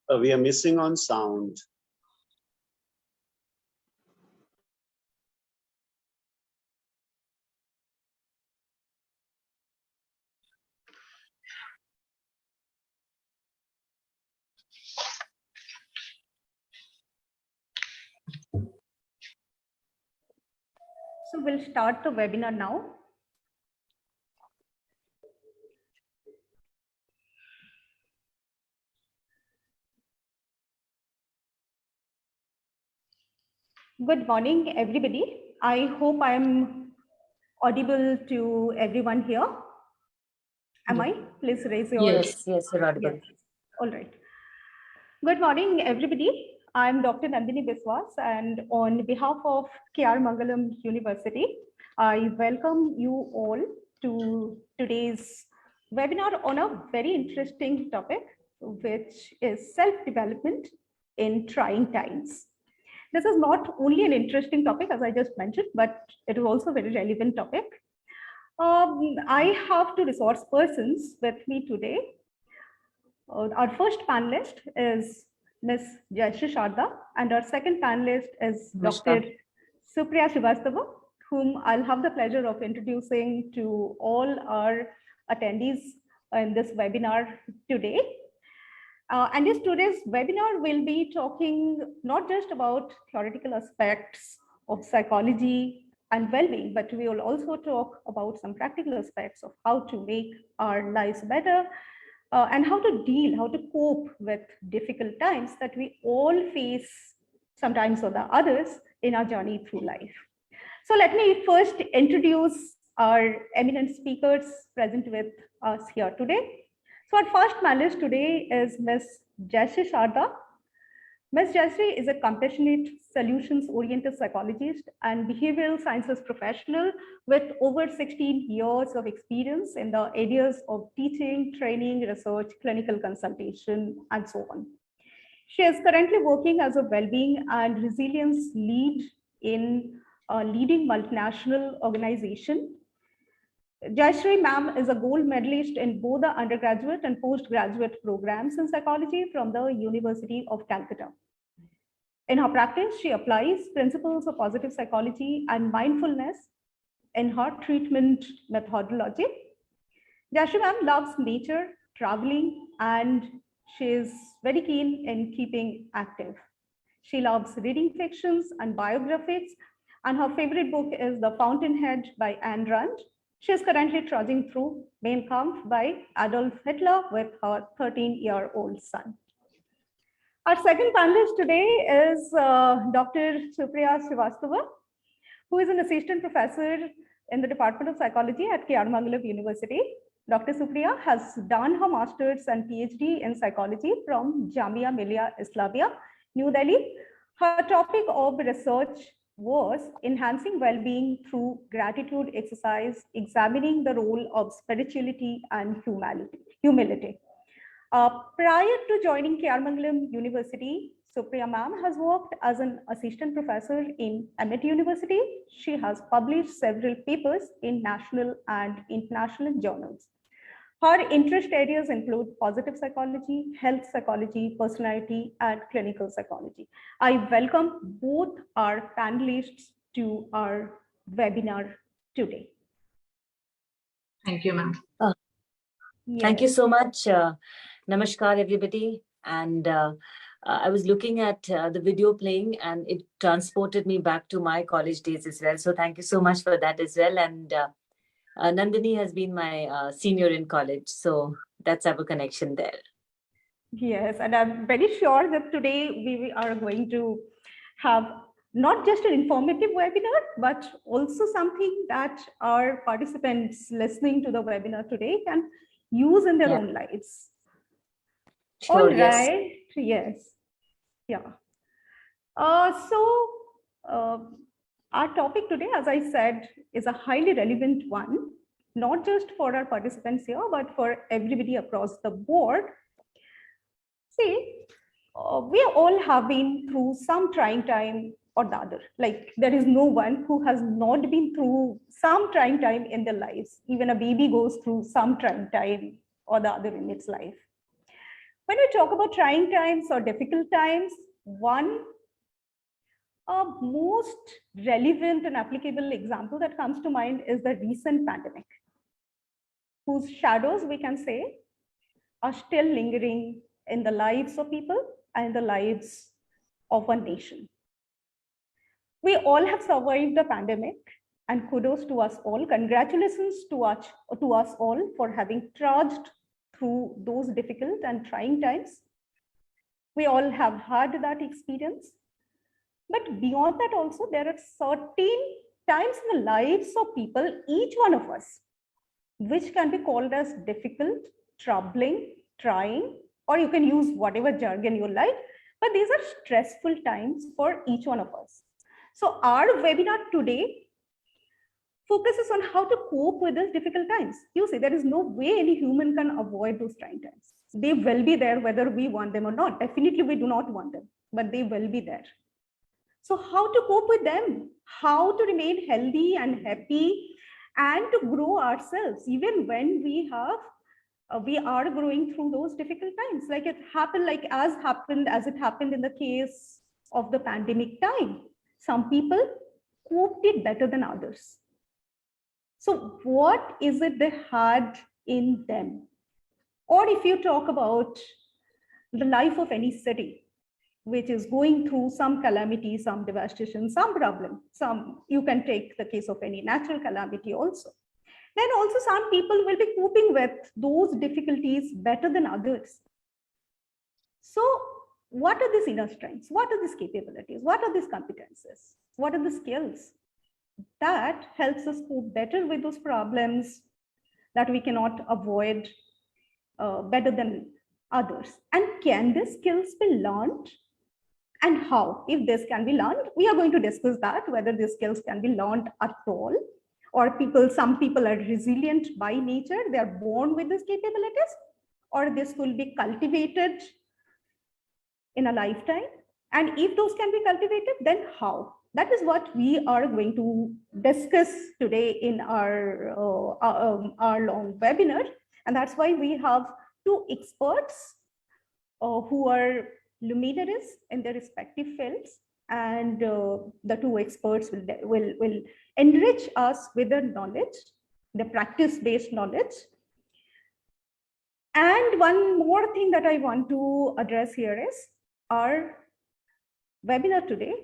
We are missing on sound. So we'll start the webinar now. Good morning, everybody. I hope I'm audible to everyone here. Am I? Please raise your hand. Yes, you're audible. Yes. All right. Good morning, everybody. I'm Dr. Nandini Biswas, and on behalf of Mangalam University, I welcome you all to today's webinar on a very interesting topic, which is self-development in trying times. This is not only an interesting topic, as I just mentioned, but it is also a very relevant topic. I have two resource persons with me today. Our first panelist is Ms. Jaishree Sharda, and our second panelist is Dr. Supriya Shrivastava, whom I'll have the pleasure of introducing to all our attendees in this webinar today. And this today's webinar will be talking not just about theoretical aspects of psychology and well-being, but we will also talk about some practical aspects of how to make our lives better and how to cope with difficult times that we all face sometimes or the others in our journey through life. So let me first introduce our eminent speakers present with us here today. So our first panelist today is Ms. Jaishree Sharda. Ms. Jaishree is a compassionate, solutions-oriented psychologist and behavioral sciences professional with over 16 years of experience in the areas of teaching, training, research, clinical consultation, and so on. She is currently working as a well-being and resilience lead in a leading multinational organization. Jaishree ma'am is a gold medalist in both the undergraduate and postgraduate programs in psychology from the University of Calcutta. In her practice, she applies principles of positive psychology and mindfulness in her treatment methodology. Jaishree ma'am loves nature, traveling, and she is very keen in keeping active. She loves reading fictions and biographies, and her favorite book is The Fountainhead by Ayn Rand. She is currently trudging through Mein Kampf by Adolf Hitler with her 13-year-old son. Our second panelist today is Dr. Supriya Shrivastava, who is an assistant professor in the Department of Psychology at Mangalam University. Dr. Supriya has done her master's and PhD in psychology from Jamia Millia Islamia, New Delhi. Her topic of research was enhancing well-being through gratitude exercise, examining the role of spirituality and humility. Prior to joining Mangalam University, Supriya ma'am has worked as an assistant professor in Amit University. She has published several papers in national and international journals. Her interest areas include positive psychology, health psychology, personality, and clinical psychology. I welcome both our panelists to our webinar today. Thank you, ma'am. Yes. Thank you so much. Namaskar, everybody. And I was looking at the video playing, and it transported me back to my college days as well. So thank you so much for that as well. And Nandini has been my senior in college. So that's our connection there. Yes, and I'm very sure that today we are going to have not just an informative webinar, but also something that our participants listening to the webinar today can use in their own lives. Sure, All right. Yes. Yeah. Our topic today, as I said, is a highly relevant one, not just for our participants here, but for everybody across the board. See, we all have been through some trying time or the other. Like, there is no one who has not been through some trying time in their lives. Even a baby goes through some trying time or the other in its life. When we talk about trying times or difficult times, one most relevant and applicable example that comes to mind is the recent pandemic, whose shadows, we can say, are still lingering in the lives of people and the lives of a nation. We all have survived the pandemic, and kudos to us all. Congratulations to us all for having trudged through those difficult and trying times. We all have had that experience. But beyond that also, there are certain times in the lives of people, each one of us, which can be called as difficult, troubling, trying, or you can use whatever jargon you like, but these are stressful times for each one of us. So our webinar today focuses on how to cope with these difficult times. You see, there is no way any human can avoid those trying times. They will be there whether we want them or not. Definitely we do not want them, but they will be there. So how to cope with them? How to remain healthy and happy and to grow ourselves even when we are growing through those difficult times, like it happened, as it happened in the case of the pandemic time. Some people coped it better than others. So what is it they had in them? Or if you talk about the life of any city, which is going through some calamity, some devastation, some problem, you can take the case of any natural calamity also. Then also some people will be coping with those difficulties better than others. So what are these inner strengths? What are these capabilities? What are these competences? What are the skills that helps us cope better with those problems that we cannot avoid better than others? And can these skills be learned? And how? If this can be learned, we are going to discuss that, whether these skills can be learned at all, or some people are resilient by nature, they are born with these capabilities, or this will be cultivated in a lifetime. And if those can be cultivated, then how? That is what we are going to discuss today in our long webinar. And that's why we have two experts who are luminaries in their respective fields, and the two experts will enrich us with their knowledge, the practice-based knowledge. And one more thing that I want to address here is our webinar today,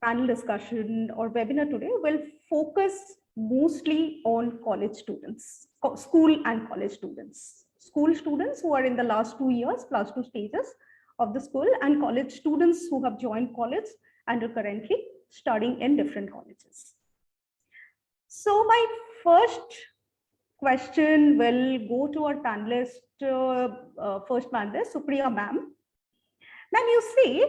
panel discussion or webinar today will focus mostly on college students, school and college students. School students who are in the last 2 years, plus 2 stages of the school, and college students who have joined college and are currently studying in different colleges. So my first question will go to our panelist, first panelist, Supriya ma'am. Ma'am, you see,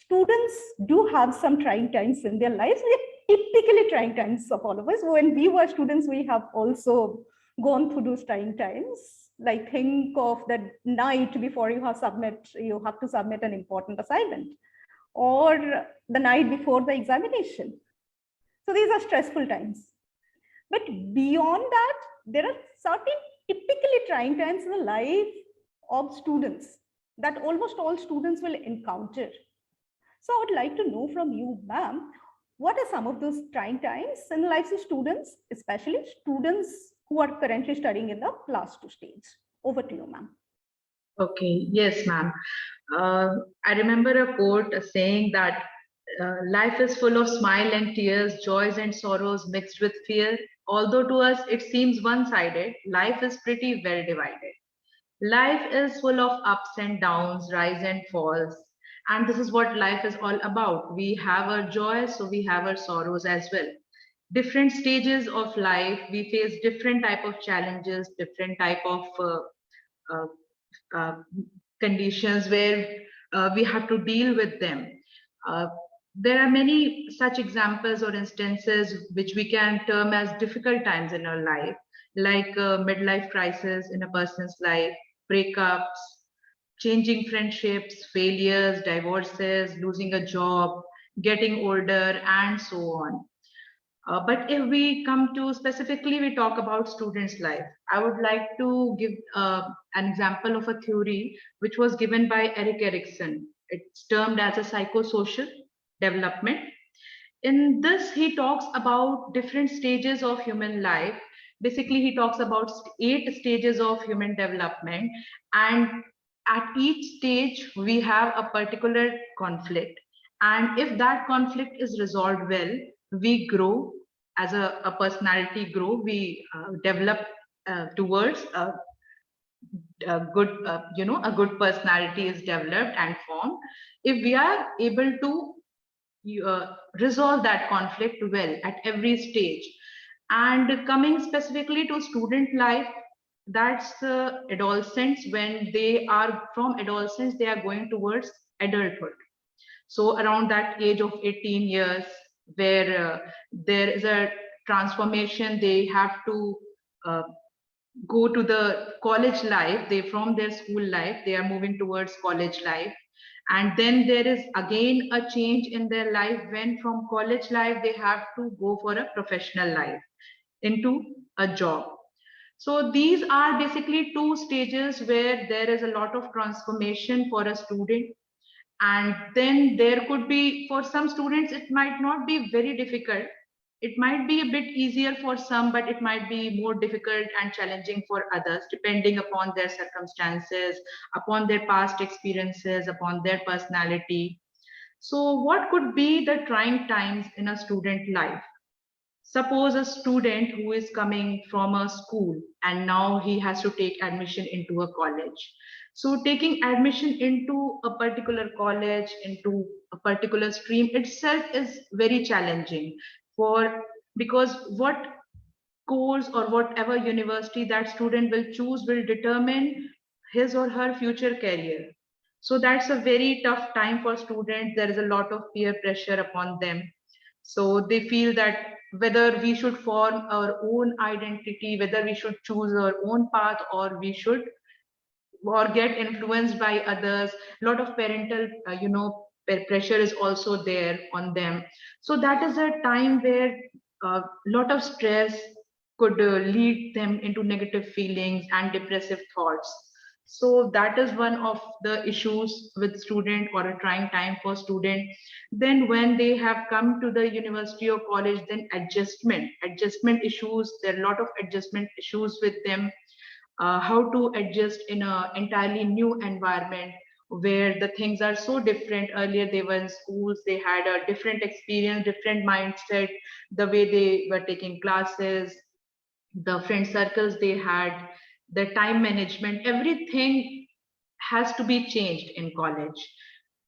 students do have some trying times in their lives. Typically trying times of all of us. When we were students, we have also gone through those trying times. Like think of the night before you have to submit an important assignment, or the night before the examination. So these are stressful times. But beyond that, there are certain typically trying times in the life of students that almost all students will encounter. So I would like to know from you, ma'am, what are some of those trying times in the lives of students, especially students who are currently studying in the last 2 stage? Over to you, ma'am. Okay, yes, ma'am. I remember a quote saying that life is full of smile and tears, joys and sorrows mixed with fear. Although to us it seems one-sided, life is pretty well divided. Life is full of ups and downs, rise and falls. And this is what life is all about. We have our joys, so we have our sorrows as well. Different stages of life, we face different type of challenges, different type of conditions where we have to deal with them. There are many such examples or instances which we can term as difficult times in our life, like midlife crisis in a person's life, breakups, changing friendships, failures, divorces, losing a job, getting older, and so on. But if we come to specifically, we talk about students' life. I would like to give an example of a theory which was given by Erik Erikson. It's termed as a psychosocial development. In this, he talks about different stages of human life. Basically, he talks about 8 stages of human development, and at each stage, we have a particular conflict. And if that conflict is resolved well, we grow as a personality grow, we develop towards a good, a good personality is developed and formed. If we are able to resolve that conflict well at every stage. And coming specifically to student life, that's adolescents. When they are from adolescence, they are going towards adulthood. So around that age of 18 years, where there is a transformation, they have to uh, go to the college life. They from their school life, they are moving towards college life, and then there is again a change in their life when from college life they have to go for a professional life into a job. So these are basically 2 stages where there is a lot of transformation for a student. And then there could be, for some students it might not be very difficult, it might be a bit easier for some, but it might be more difficult and challenging for others, depending upon their circumstances, upon their past experiences, upon their personality. So what could be the trying times in a student life? Suppose a student who is coming from a school and now he has to take admission into a college. So taking admission into a particular college, into a particular stream itself is very challenging, for because what course or whatever university that student will choose will determine his or her future career. So that's a very tough time for students. There is a lot of peer pressure upon them. So they feel that whether we should form our own identity, whether we should choose our own path, or we should or get influenced by others. A lot of parental pressure is also there on them. So that is a time where a lot of stress could lead them into negative feelings and depressive thoughts. So that is one of the issues with student, or a trying time for student. Then when they have come to the university or college, then adjustment issues, there are a lot of adjustment issues with them. How to adjust in an entirely new environment where the things are so different. Earlier they were in schools, they had a different experience, different mindset, the way they were taking classes, the friend circles they had, the time management, everything has to be changed in college.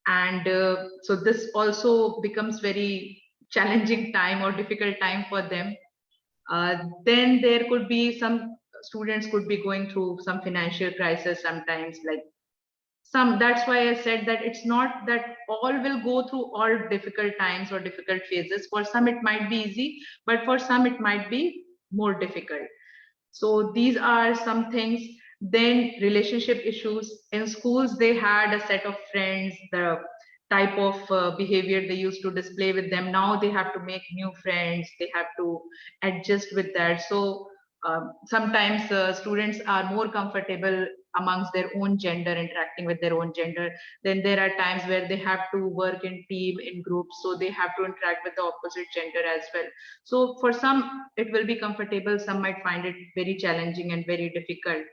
And so this also becomes very challenging time or difficult time for them. Then there could be some students could be going through some financial crisis sometimes, like some. That's why I said that it's not that all will go through all difficult times or difficult phases. For some it might be easy, but for some it might be more difficult. So these are some things. Then relationship issues. In schools they had a set of friends, the type of behavior they used to display with them. Now they have to make new friends, they have to adjust with that. So sometimes students are more comfortable amongst their own gender, interacting with their own gender. Then there are times where they have to work in team, in groups, so they have to interact with the opposite gender as well. So for some it will be comfortable, some might find it very challenging and very difficult.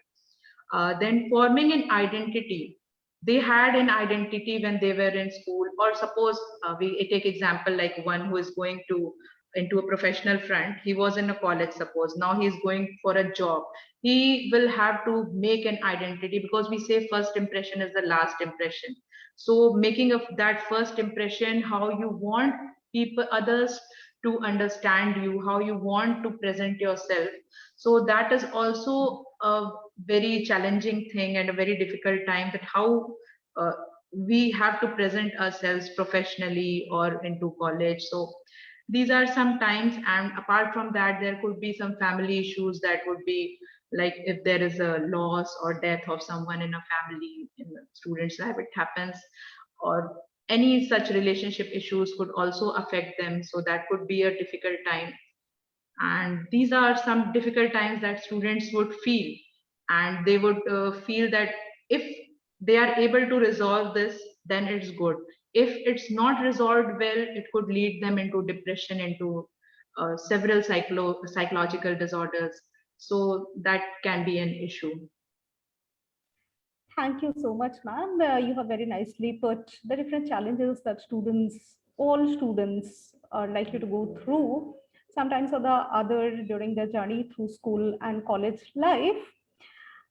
Then forming an identity. They had an identity when they were in school, or suppose we take example like one who is going to into a professional front. He was in a college, suppose now he is going for a job. He will have to make an identity, because we say first impression is the last impression. So making of that first impression, how you want people, others to understand you, how you want to present yourself. So that is also a very challenging thing and a very difficult time, that how uh, we have to present ourselves professionally or into college. So these are some times. And apart from that, there could be some family issues. That would be like if there is a loss or death of someone in a family, in the student's life it happens, or any such relationship issues could also affect them. So that could be a difficult time. And these are some difficult times that students would feel, and they would feel that if they are able to resolve this, then it's good. If it's not resolved well, it could lead them into depression, into several psychological disorders. So that can be an issue. Thank you so much, ma'am. You have very nicely put the different challenges that all students are likely to go through, sometimes or the other during their journey through school and college life.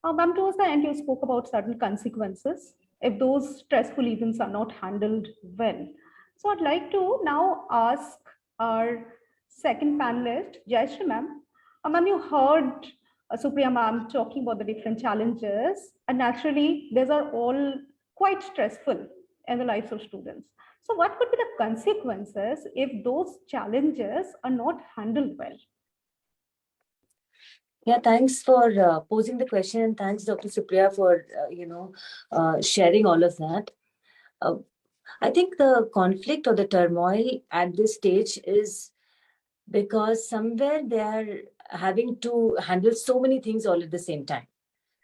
Ma'am, towards the end, you spoke about certain consequences if those stressful events are not handled well. So I'd like to now ask our second panelist, Jaishree ma'am. Ma'am, you heard Supriya ma'am talking about the different challenges, and naturally, these are all quite stressful in the lives of students. So what could be the consequences if those challenges are not handled well? Yeah, thanks for posing the question, and thanks, Dr. Supriya, for sharing all of that. I think the conflict or the turmoil at this stage is because somewhere they are having to handle so many things all at the same time.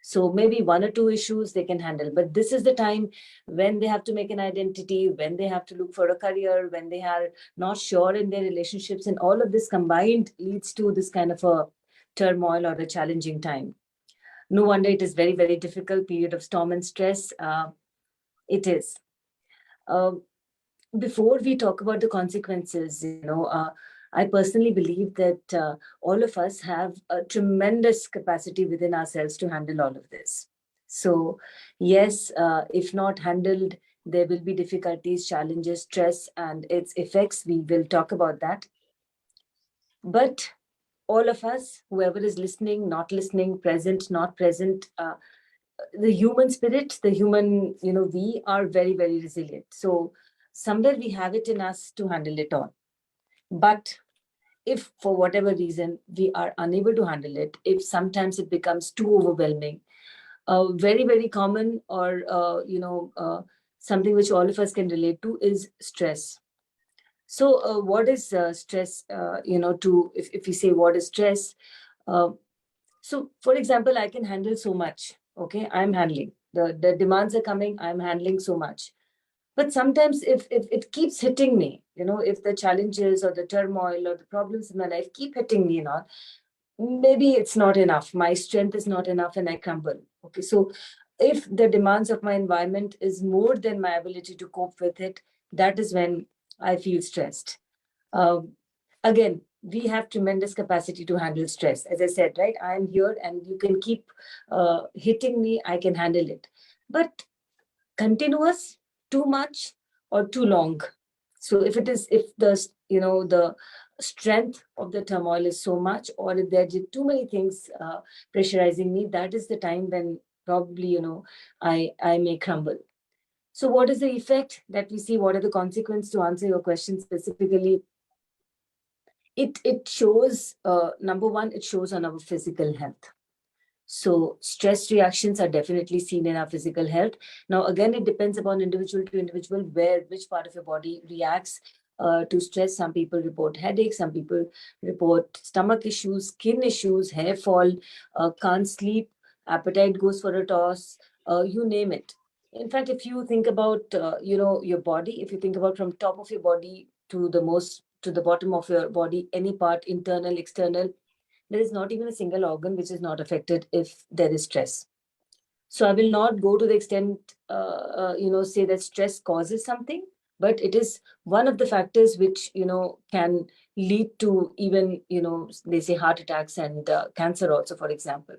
So maybe one or two issues they can handle, but this is the time when they have to make an identity, when they have to look for a career, when they are not sure in their relationships, and all of this combined leads to this kind of a turmoil or a challenging time. No wonder it is very, very difficult period of storm and stress. It is. Before we talk about the consequences, I personally believe that all of us have a tremendous capacity within ourselves to handle all of this. So, yes, if not handled, there will be difficulties, challenges, stress, and its effects. We will talk about that. But all of us, whoever is listening, not listening, present, not present, the human spirit, the human, we are very, very resilient. So somewhere we have it in us to handle it all. But if for whatever reason we are unable to handle it, if sometimes it becomes too overwhelming, very, very common or, something which all of us can relate to is stress. So what is stress, if we say what is stress, so for example, I can handle so much. Okay, I'm handling. The demands are coming, I'm handling so much. But sometimes if it keeps hitting me, if the challenges or the turmoil or the problems in my life keep hitting me and all, maybe it's not enough. My strength is not enough and I crumble. Okay, so if the demands of my environment is more than my ability to cope with it, that is when I feel stressed. Again, we have tremendous capacity to handle stress. As I said, right, I am here and you can keep hitting me, I can handle it. But continuous, too much, or too long. So if the strength of the turmoil is so much, or if there are too many things pressurizing me, that is the time when probably, I may crumble. So what is the effect that we see? What are the consequences? To answer your question specifically, it shows, number one, it shows on our physical health. So stress reactions are definitely seen in our physical health. Now, again, it depends upon individual to individual which part of your body reacts to stress. Some people report headaches, some people report stomach issues, skin issues, hair fall, can't sleep, appetite goes for a toss, you name it. In fact, if you think about, your body, if you think about from top of your body to the bottom of your body, any part, internal, external, there is not even a single organ which is not affected if there is stress. So I will not go to the extent, say that stress causes something, but it is one of the factors which, can lead to even, they say heart attacks and cancer also, for example.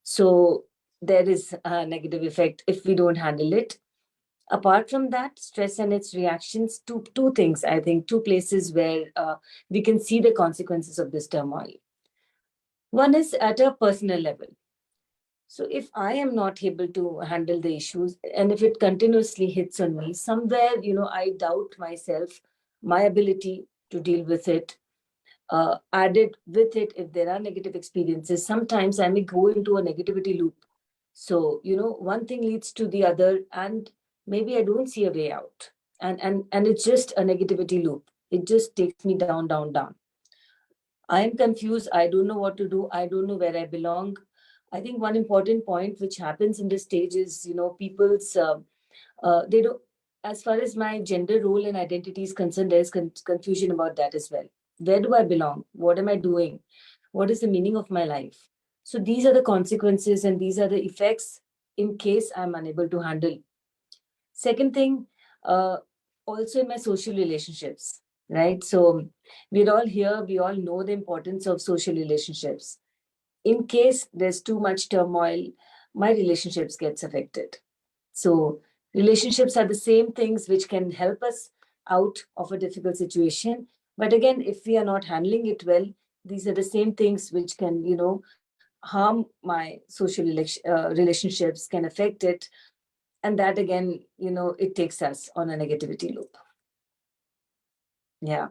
So there is a negative effect if we don't handle it. Apart from that, stress and its reactions, two things, I think, two places where we can see the consequences of this turmoil. One is at a personal level. So if I am not able to handle the issues and if it continuously hits on me, somewhere, I doubt myself, my ability to deal with it. Added with it, if there are negative experiences, sometimes I may go into a negativity loop. So, one thing leads to the other and maybe I don't see a way out. And it's just a negativity loop. It just takes me down, down, down. I am confused. I don't know what to do. I don't know where I belong. I think one important point which happens in this stage is, people's, they don't, as far as my gender role and identity is concerned, there's confusion about that as well. Where do I belong? What am I doing? What is the meaning of my life? So these are the consequences and these are the effects in case I'm unable to handle. Second thing, uh, also in my social relationships, right? So we're all here, we all know the importance of social relationships. In case there's too much turmoil, my relationships gets affected. So relationships are the same things which can help us out of a difficult situation. But again, if we are not handling it well, these are the same things which can, harm my social relationships, can affect it. And that again, it takes us on a negativity loop. Yeah.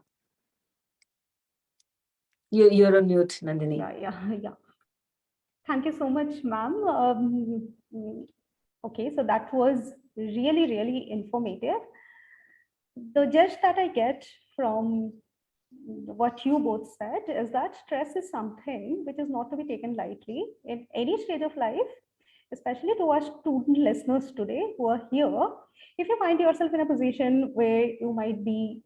You're on mute, Nandini. Yeah. Thank you so much, ma'am. Okay, so that was really, really informative. The gist that I get from what you both said is that stress is something which is not to be taken lightly in any stage of life, especially to our student listeners today who are here. If you find yourself in a position where you might be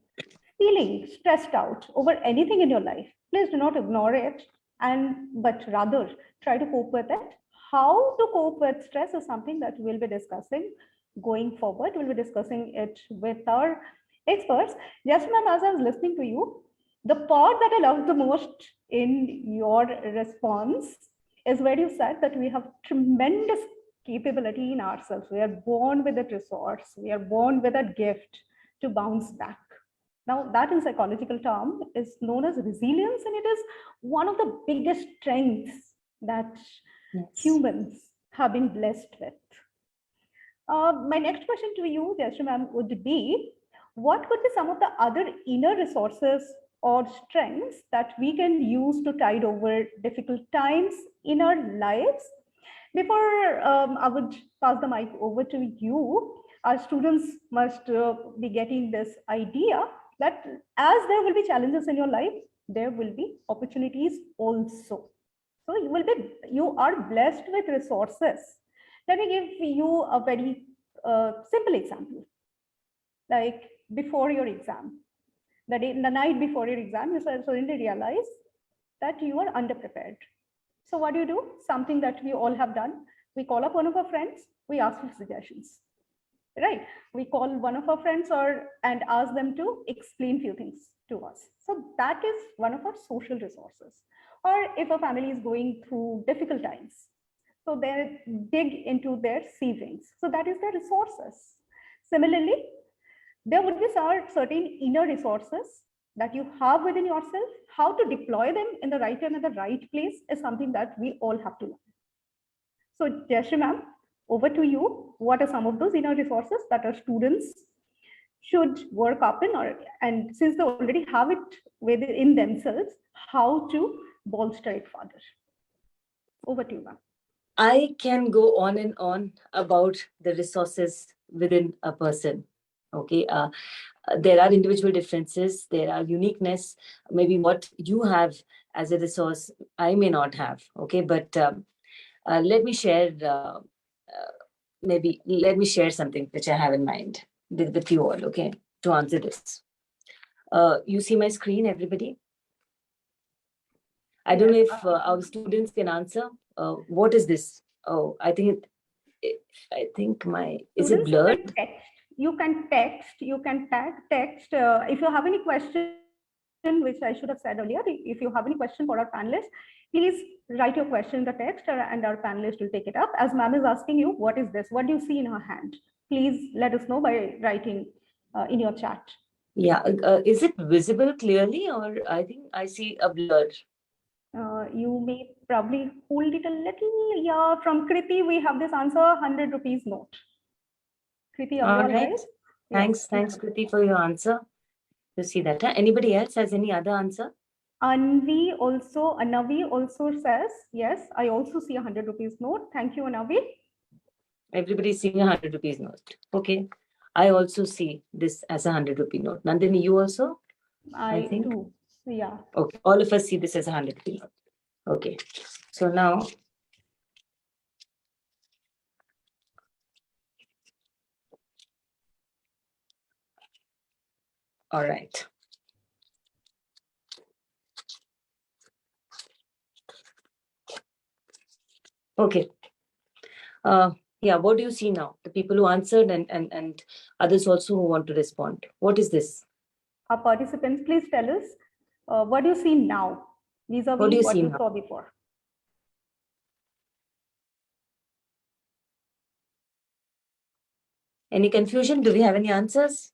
feeling stressed out over anything in your life, please do not ignore it, but rather try to cope with it. How to cope with stress is something that we'll be discussing going forward. We'll be discussing it with our experts. Yes, ma'am, as I was listening to you, the part that I loved the most in your response is where you said that we have tremendous capability in ourselves. We are born with that resource. We are born with that gift to bounce back. Now, that in psychological term is known as resilience, and it is one of the biggest strengths that humans have been blessed with. My next question to you, Jaishree ma'am, would be, what could be some of the other inner resources or strengths that we can use to tide over difficult times in our lives? Before I would pass the mic over to you, our students must be getting this idea that as there will be challenges in your life, there will be opportunities also. So you are blessed with resources. Let me give you a very simple example. Like before your exam, the night before your exam, you suddenly realize that you are underprepared. So what do? Something that we all have done. We call up one of our friends, we ask for suggestions, right? We call one of our friends and ask them to explain few things to us. So that is one of our social resources. Or if a family is going through difficult times, so they dig into their savings. So that is their resources. Similarly, there would be certain inner resources that you have within yourself. How to deploy them in the right time at the right place is something that we all have to learn. So Jaishree ma'am, over to you. What are some of those inner resources that our students should work up in, and since they already have it within themselves, how to bolster it further? Over to you, ma'am. I can go on and on about the resources within a person. Okay. There are individual differences, there are uniqueness. Maybe what you have as a resource, I may not have. Okay. But let me share, let me share something which I have in mind with you all. Okay. To answer this. You see my screen, everybody? I don't know if our students can answer. What is this? Oh, I think is it blurred? You can text. If you have any question, which I should have said earlier, if you have any question for our panelists, please write your question in the text and our panelists will take it up. As ma'am is asking you, what is this? What do you see in her hand? Please let us know by writing in your chat. Yeah, is it visible clearly, or I think I see a blur? You may probably hold it a little. Yeah, from Kriti, we have this answer, 100 rupees note. Kriti, all right. Thanks, Kriti, for your answer. You see that. Anybody else has any other answer? Anavi also says, yes, I also see 100 rupees note. Thank you, Anavi. Everybody's seeing 100 rupees note. Okay. I also see this as a 100 rupee note. Nandini, you also? I think. Yeah. Okay, all of us see this as a 100 rupee note. Okay, so now all right. Okay. Yeah, what do you see now? The people who answered and others also who want to respond. What is this? Our participants, please tell us what do you see now What do vis-a-vis you what see you now? saw before? Any confusion? Do we have any answers?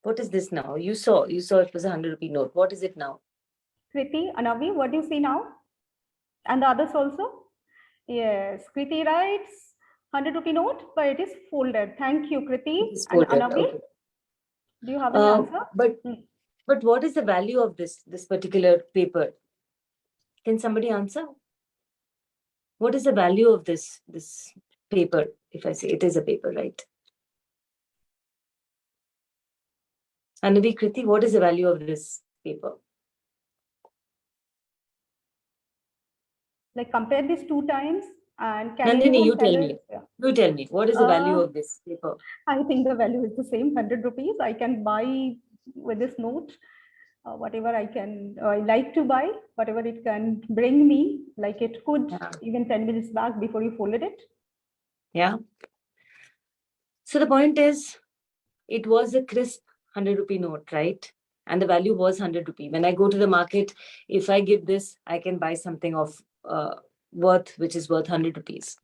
What is this now? You saw it was a 100 rupee note. What is it now? Kriti, Anavi, what do you see now? And the others also? Yes, Kriti writes 100 rupee note, but it is folded. Thank you, Kriti. It is And folded. Anavi, Okay. do you have any answer? But what is the value of this particular paper? Can somebody answer? What is the value of this paper? If I say it is a paper, right? Anavi, Kriti, what is the value of this paper? Like compare these 2 times and can Nandini, anyone you tell tell us? me. Yeah. You tell me. What is the value of this paper? I think the value is the same, 100 rupees. I can buy with this note whatever I like to buy, whatever it can bring me, like it could even 10 minutes back before you folded it. Yeah. So the point is, it was a crisp 100 rupee note, right? And the value was 100 rupee. When I go to the market, if I give this, I can buy something of which is worth 100 rupees.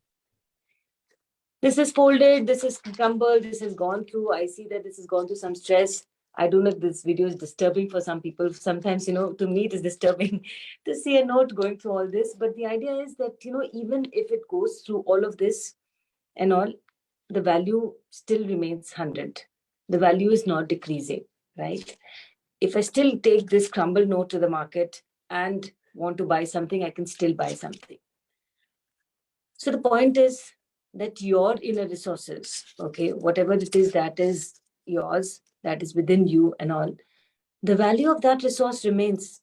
This is folded, this is crumbled, this has gone through. I see that this has gone through some stress. I don't know if this video is disturbing for some people. Sometimes, to me, it is disturbing to see a note going through all this. But the idea is that, even if it goes through all of this and all, the value still remains 100. The value is not decreasing, right? If I still take this crumbled note to the market and want to buy something, I can still buy something. So the point is that your inner resources, okay, whatever it is that is yours, that is within you and all, the value of that resource remains.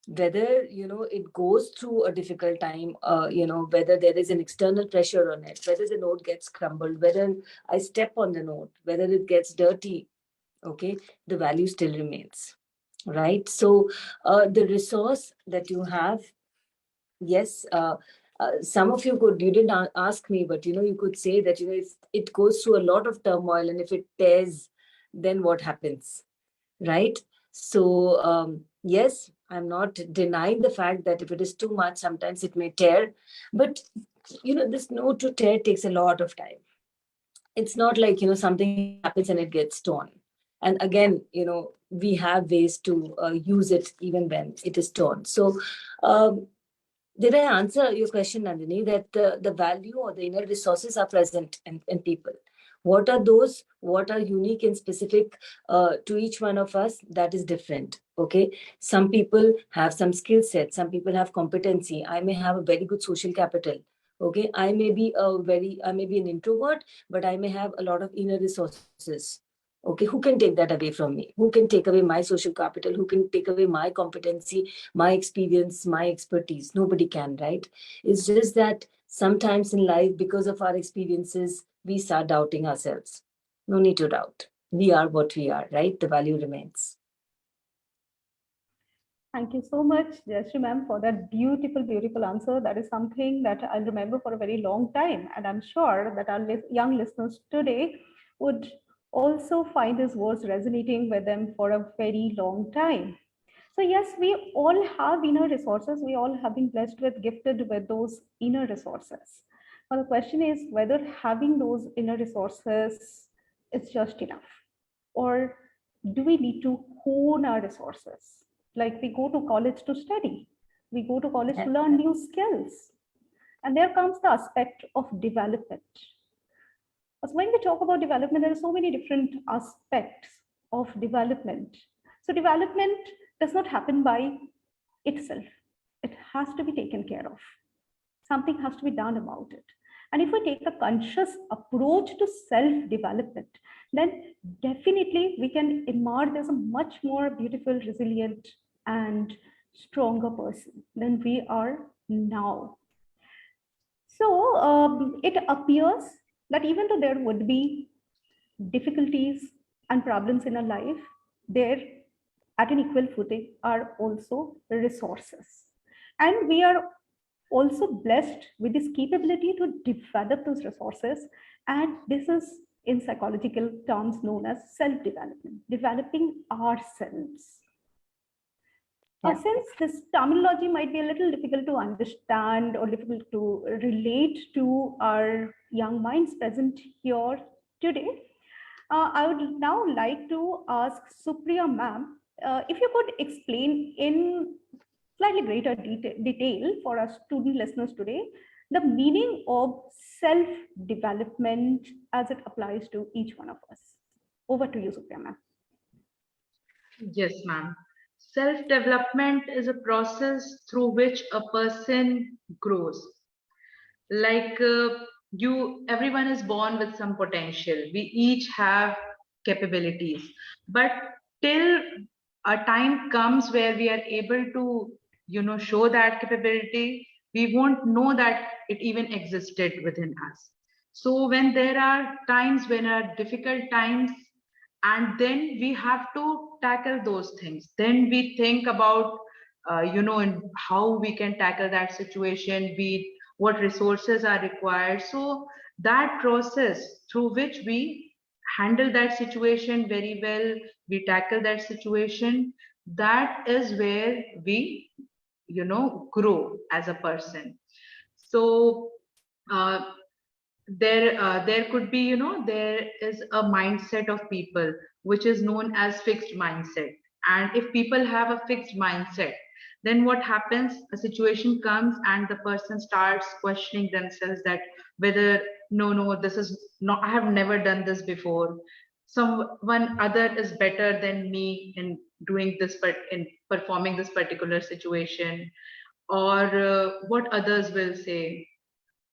Whether, it goes through a difficult time, whether there is an external pressure on it, whether the note gets crumbled, whether I step on the note, whether it gets dirty, okay, the value still remains, right? So the resource that you have, yes, some of you didn't ask me, but you could say that if it goes through a lot of turmoil and if it tears, then what happens, right? So yes, I'm not denying the fact that if it is too much, sometimes it may tear, but this note to tear takes a lot of time. It's not like something happens and it gets torn. And again, we have ways to use it even when it is torn. So did I answer your question, Nandini, that the value or the inner resources are present in people? What are those? What are unique and specific to each one of us? That is different. Okay. Some people have some skill set. Some people have competency. I may have a very good social capital. Okay. I may be an introvert, but I may have a lot of inner resources. Okay. Who can take that away from me? Who can take away my social capital? Who can take away my competency, my experience, my expertise? Nobody can, right? It's just that sometimes in life, because of our experiences, we start doubting ourselves. No need to doubt. We are what we are, right? The value remains. Thank you so much, Jaishree ma'am, for that beautiful, beautiful answer. That is something that I'll remember for a very long time. And I'm sure that our young listeners today would also find these words resonating with them for a very long time. So yes, we all have inner resources. We all have been blessed with, gifted with those inner resources. But the question is whether having those inner resources is just enough, or do we need to hone our resources? Like we go to college to study, we go to college to learn new skills. And there comes the aspect of development. Because when we talk about development, there are so many different aspects of development. So development does not happen by itself. It has to be taken care of. Something has to be done about it. And if we take a conscious approach to self-development, then definitely we can emerge as a much more beautiful, resilient and stronger person than we are now. So it appears that even though there would be difficulties and problems in our life, there at an equal footing are also resources. And we are also blessed with this capability to develop those resources. And this is in psychological terms known as self-development, developing ourselves. Since this terminology might be a little difficult to understand or difficult to relate to our young minds present here today, I would now like to ask Supriya ma'am, if you could explain in slightly greater detail for our student listeners today, the meaning of self-development as it applies to each one of us. Over to you, Supriya ma'am. Yes, ma'am. Self-development is a process through which a person grows. Like everyone is born with some potential. We each have capabilities, but till a time comes where we are able to, show that capability, we won't know that it even existed within us. So when there are times when are difficult times, and then we have to tackle those things, then we think about and how we can tackle that situation, be what resources are required. So that process through which we handle that situation very well, we tackle that situation, that is where we grow as a person. So uh, there could be, there is a mindset of people which is known as fixed mindset. And if people have a fixed mindset, then what happens, a situation comes and the person starts questioning themselves that whether, no, this is not, I have never done this before, someone other is better than me in doing this, but in performing this particular situation, or what others will say,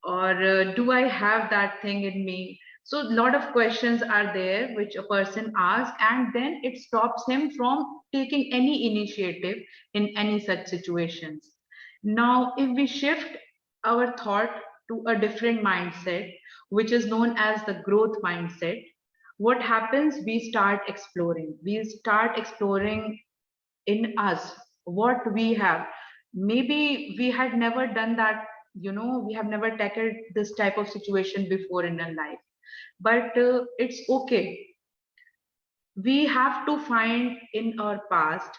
or do I have that thing in me? So a lot of questions are there which a person asks, and then it stops him from taking any initiative in any such situations. Now if we shift our thought to a different mindset, which is known as the growth mindset, what happens, we start exploring in us what we have. Maybe we had never done that, we have never tackled this type of situation before in our life, but it's okay. We have to find in our past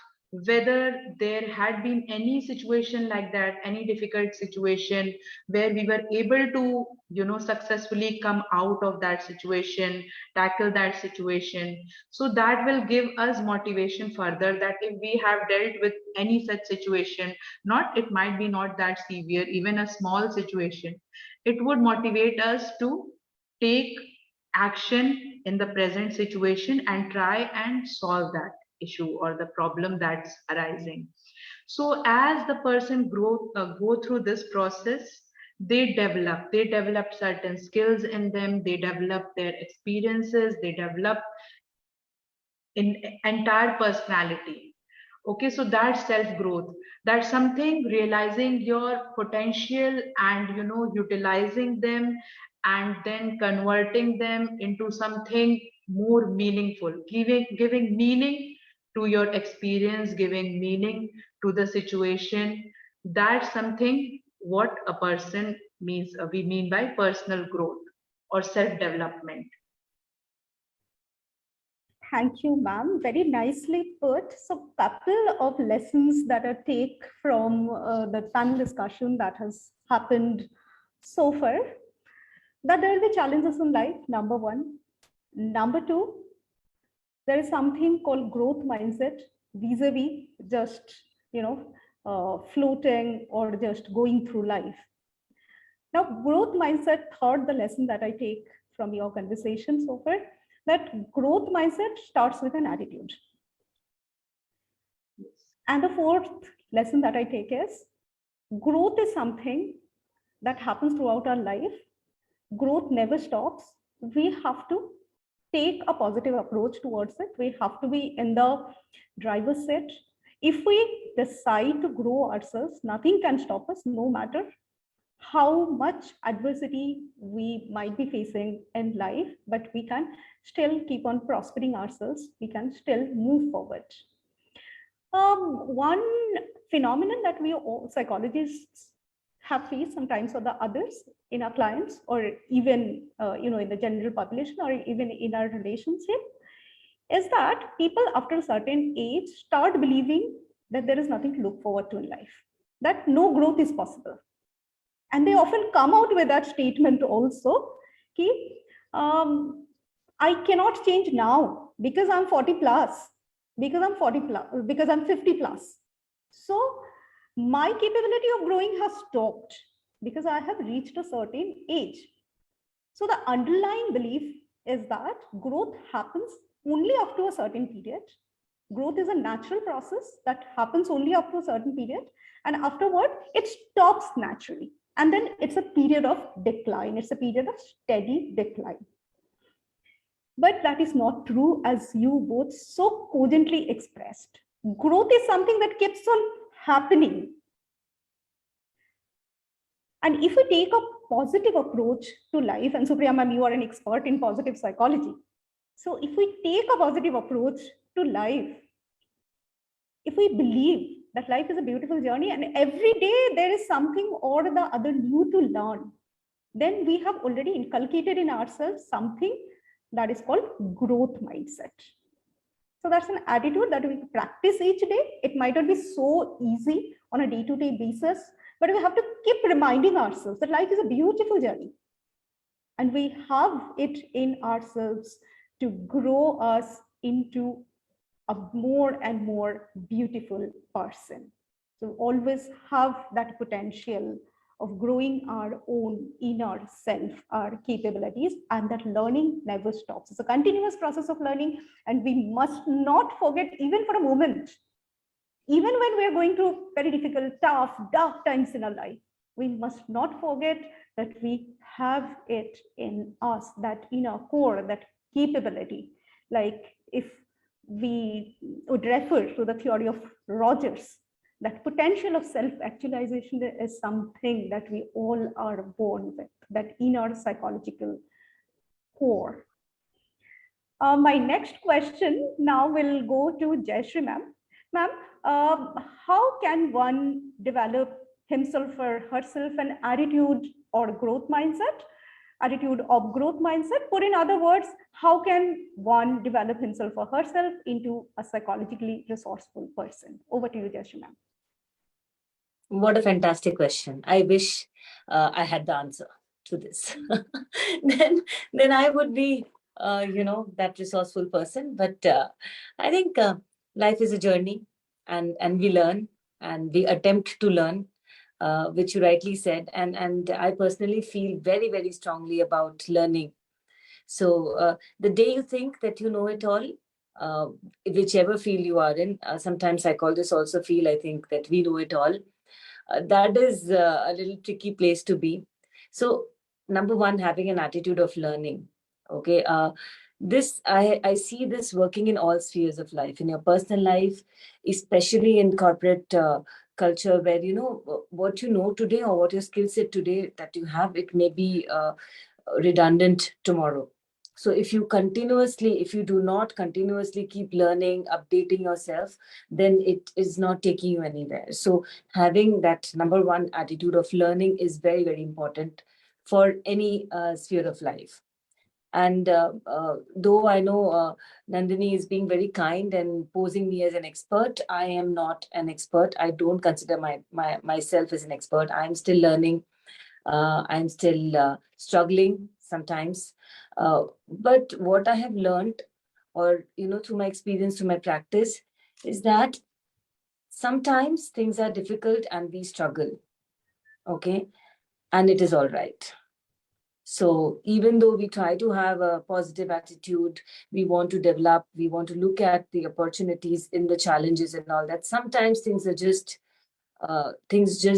whether there had been any situation like that, any difficult situation where we were able to, successfully come out of that situation, tackle that situation. So that will give us motivation further, that if we have dealt with any such situation, not, it might be not that severe, even a small situation, it would motivate us to take action in the present situation and try and solve that issue or the problem that's arising. So as the person go through this process, they develop certain skills in them, they develop their experiences, they develop in entire personality. Okay, so that's self growth. That's something, realizing your potential and, utilizing them, and then converting them into something more meaningful, giving meaning to your experience, giving meaning to the situation. That's something what a person means, we mean by personal growth or self development. Thank you, ma'am. Very nicely put. So, couple of lessons that I take from the panel discussion that has happened so far. That there will be challenges in life, number one. Number two, there is something called growth mindset, vis-a-vis just, floating or just going through life. Now, growth mindset, third, the lesson that I take from your conversation so far, that growth mindset starts with an attitude. And the fourth lesson that I take is growth is something that happens throughout our life. Growth never stops. We have to take a positive approach towards it. We have to be in the driver's seat If we decide to grow ourselves, nothing can stop us, no matter how much adversity we might be facing in life, but we can still keep on prospering ourselves. We can still move forward. One phenomenon that we all, psychologists have faced sometimes or the others in our clients, or even in the general population, or even in our relationship, is that people after a certain age start believing that there is nothing to look forward to in life, that no growth is possible. And they often come out with that statement also, I cannot change now because I'm 40 plus, because I'm 50 plus. So my capability of growing has stopped because I have reached a certain age. So the underlying belief is that growth happens only up to a certain period. Growth is a natural process that happens only up to a certain period, and afterward it stops naturally. And then it's a period of decline. It's a period of steady decline. But that is not true, as you both so cogently expressed. Growth is something that keeps on happening. And if we take a positive approach to life, and Supriya ma'am, you are an expert in positive psychology. So if we take a positive approach to life, if we believe that life is a beautiful journey and every day there is something or the other new to learn, then we have already inculcated in ourselves something that is called growth mindset. So that's an attitude that we practice each day. It might not be so easy on a day-to-day basis, but we have to keep reminding ourselves that life is a beautiful journey. And we have it in ourselves to grow us into a more and more beautiful person. So always have that potential of growing our own inner self, our capabilities, and that learning never stops. It's a continuous process of learning, and we must not forget, even for a moment, even when we're going through very difficult, tough, dark times in our life, we must not forget that we have it in us, that in our core, that capability. Like if we would refer to the theory of Rogers, that potential of self-actualization is something that we all are born with, that inner psychological core. My next question now will go to Jaishree ma'am. Ma'am, how can one develop himself or herself an attitude or growth mindset? Attitude of growth mindset. Put in other words, how can one develop himself or herself into a psychologically resourceful person? Over to you, Jaishree ma'am. What a fantastic question. I wish I had the answer to this. then I would be, that resourceful person. But I think life is a journey, and we learn and we attempt to learn, which you rightly said. And I personally feel very, very strongly about learning. So the day you think that you know it all, whichever field you are in, sometimes psychologists also feel, I think, that we know it all. That is a little tricky place to be. So number one, having an attitude of learning. Okay. This I see this working in all spheres of life, in your personal life, especially in corporate culture, where what you know today or what your skill set today that you have, it may be redundant tomorrow. So if you do not continuously keep learning, updating yourself, then it is not taking you anywhere. So having that number one attitude of learning is very, very important for any sphere of life. And though I know Nandini is being very kind and posing me as an expert, I am not an expert. I don't consider myself as an expert. I'm still learning. I'm still struggling sometimes. But what I have learned, or through my experience, through my practice, is that sometimes things are difficult and we struggle. Okay, and it is all right. So even though we try to have a positive attitude, we want to develop, we want to look at the opportunities in the challenges and all that, sometimes things just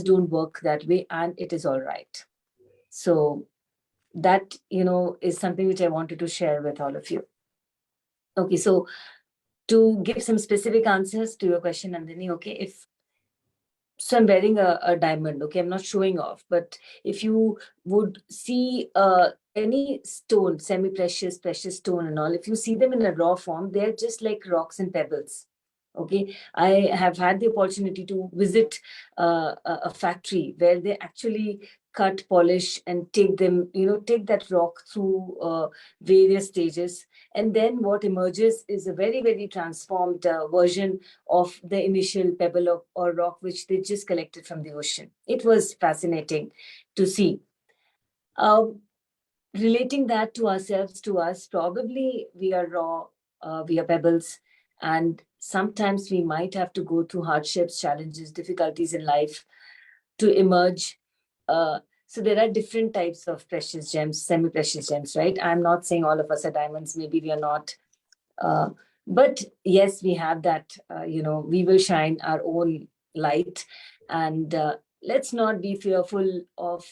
don't work that way, and it is all right. So that is something which I wanted to share with all of you. Okay, so To give some specific answers to your question, Nandini, okay, so I'm wearing a diamond, okay, I'm not showing off, but if you would see any stone, semi-precious, precious stone and all, if you see them in a raw form, they're just like rocks and pebbles. Okay, I have had the opportunity to visit a factory where they actually cut, polish, and take them, take that rock through various stages. And then what emerges is a very, very transformed version of the initial pebble or rock which they just collected from the ocean. It was fascinating to see. Relating that to ourselves, to us, probably we are raw, we are pebbles, and sometimes we might have to go through hardships, challenges, difficulties in life to emerge. So there are different types of precious gems, semi-precious gems, right? I'm not saying all of us are diamonds, maybe we are not. But yes, we have that, we will shine our own light, and let's not be fearful of,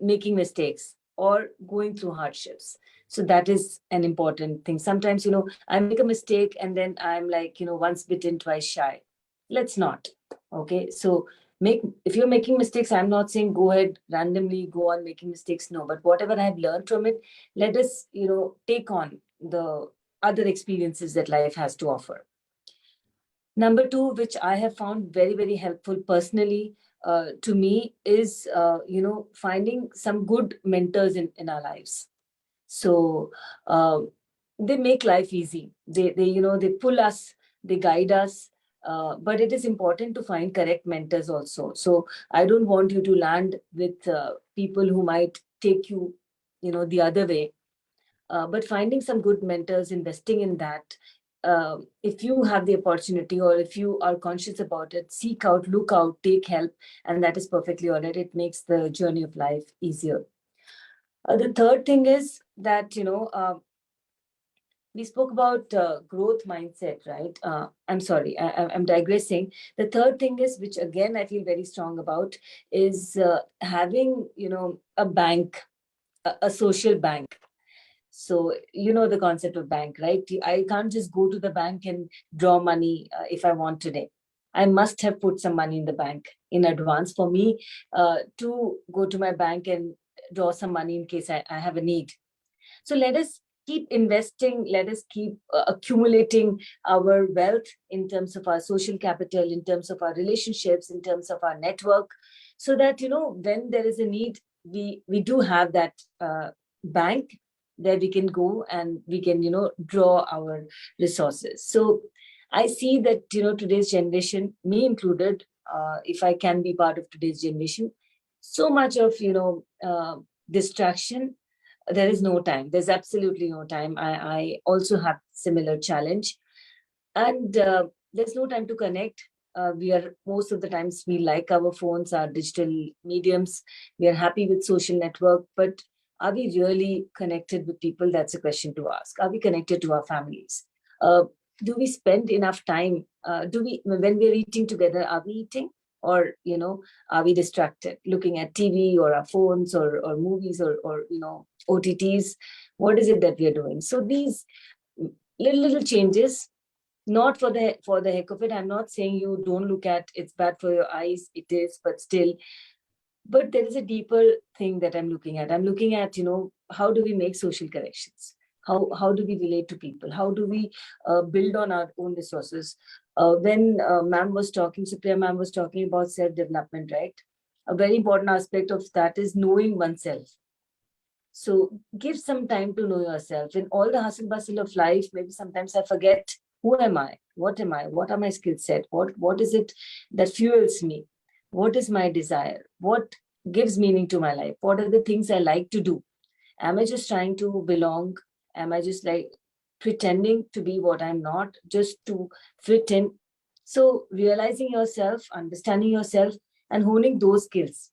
making mistakes or going through hardships. So that is an important thing. Sometimes, I make a mistake and then I'm like, once bitten, twice shy. Let's not. Okay. So if you're making mistakes, I'm not saying go ahead randomly go on making mistakes. No, but whatever I've learned from it, let us, take on the other experiences that life has to offer. Number two, which I have found very, very helpful personally to me is, finding some good mentors in our lives. So they make life easy. They pull us, they guide us. But it is important to find correct mentors also. So I don't want you to land with people who might take you, the other way. But finding some good mentors, investing in that. If you have the opportunity or if you are conscious about it, seek out, look out, take help, and that is perfectly all right. It makes the journey of life easier. The third thing is that, we spoke about growth mindset, right? I'm sorry, I'm digressing. The third thing is, which again I feel very strong about, is having, a bank, a social bank. So, the concept of bank, right? I can't just go to the bank and draw money if I want today. I must have put some money in the bank in advance for me to go to my bank and draw some money in case I have a need. So let us keep investing, let us keep accumulating our wealth in terms of our social capital, in terms of our relationships, in terms of our network, so that, when there is a need, we do have that bank where we can go and we can, draw our resources. So I see that, today's generation, me included, if I can be part of today's generation, so much of, distraction. There is no time. There's absolutely no time. I also have similar challenge. And there's no time to connect. We are, most of the times, we like our phones, our digital mediums. We are happy with social network, but are we really connected with people? That's a question to ask. Are we connected to our families? Do we spend enough time? When we're eating together, are we eating? Or, are we distracted looking at TV or our phones or movies or OTTs? What is it that we are doing? So these little changes, not for the heck of it. I'm not saying you don't look at, it's bad for your eyes. It is, but still. But there is a deeper thing that I'm looking at. I'm looking at, how do we make social connections? How do we relate to people? How do we build on our own resources? When Supriya ma'am was talking about self-development, right? A very important aspect of that is knowing oneself. So give some time to know yourself. In all the hustle bustle of life, maybe sometimes I forget, who am I? What am I? What are my skill set? What is it that fuels me? What is my desire? What gives meaning to my life? What are the things I like to do? Am I just trying to belong? Am I just like pretending to be what I'm not, just to fit in? So realizing yourself, understanding yourself, and honing those skills.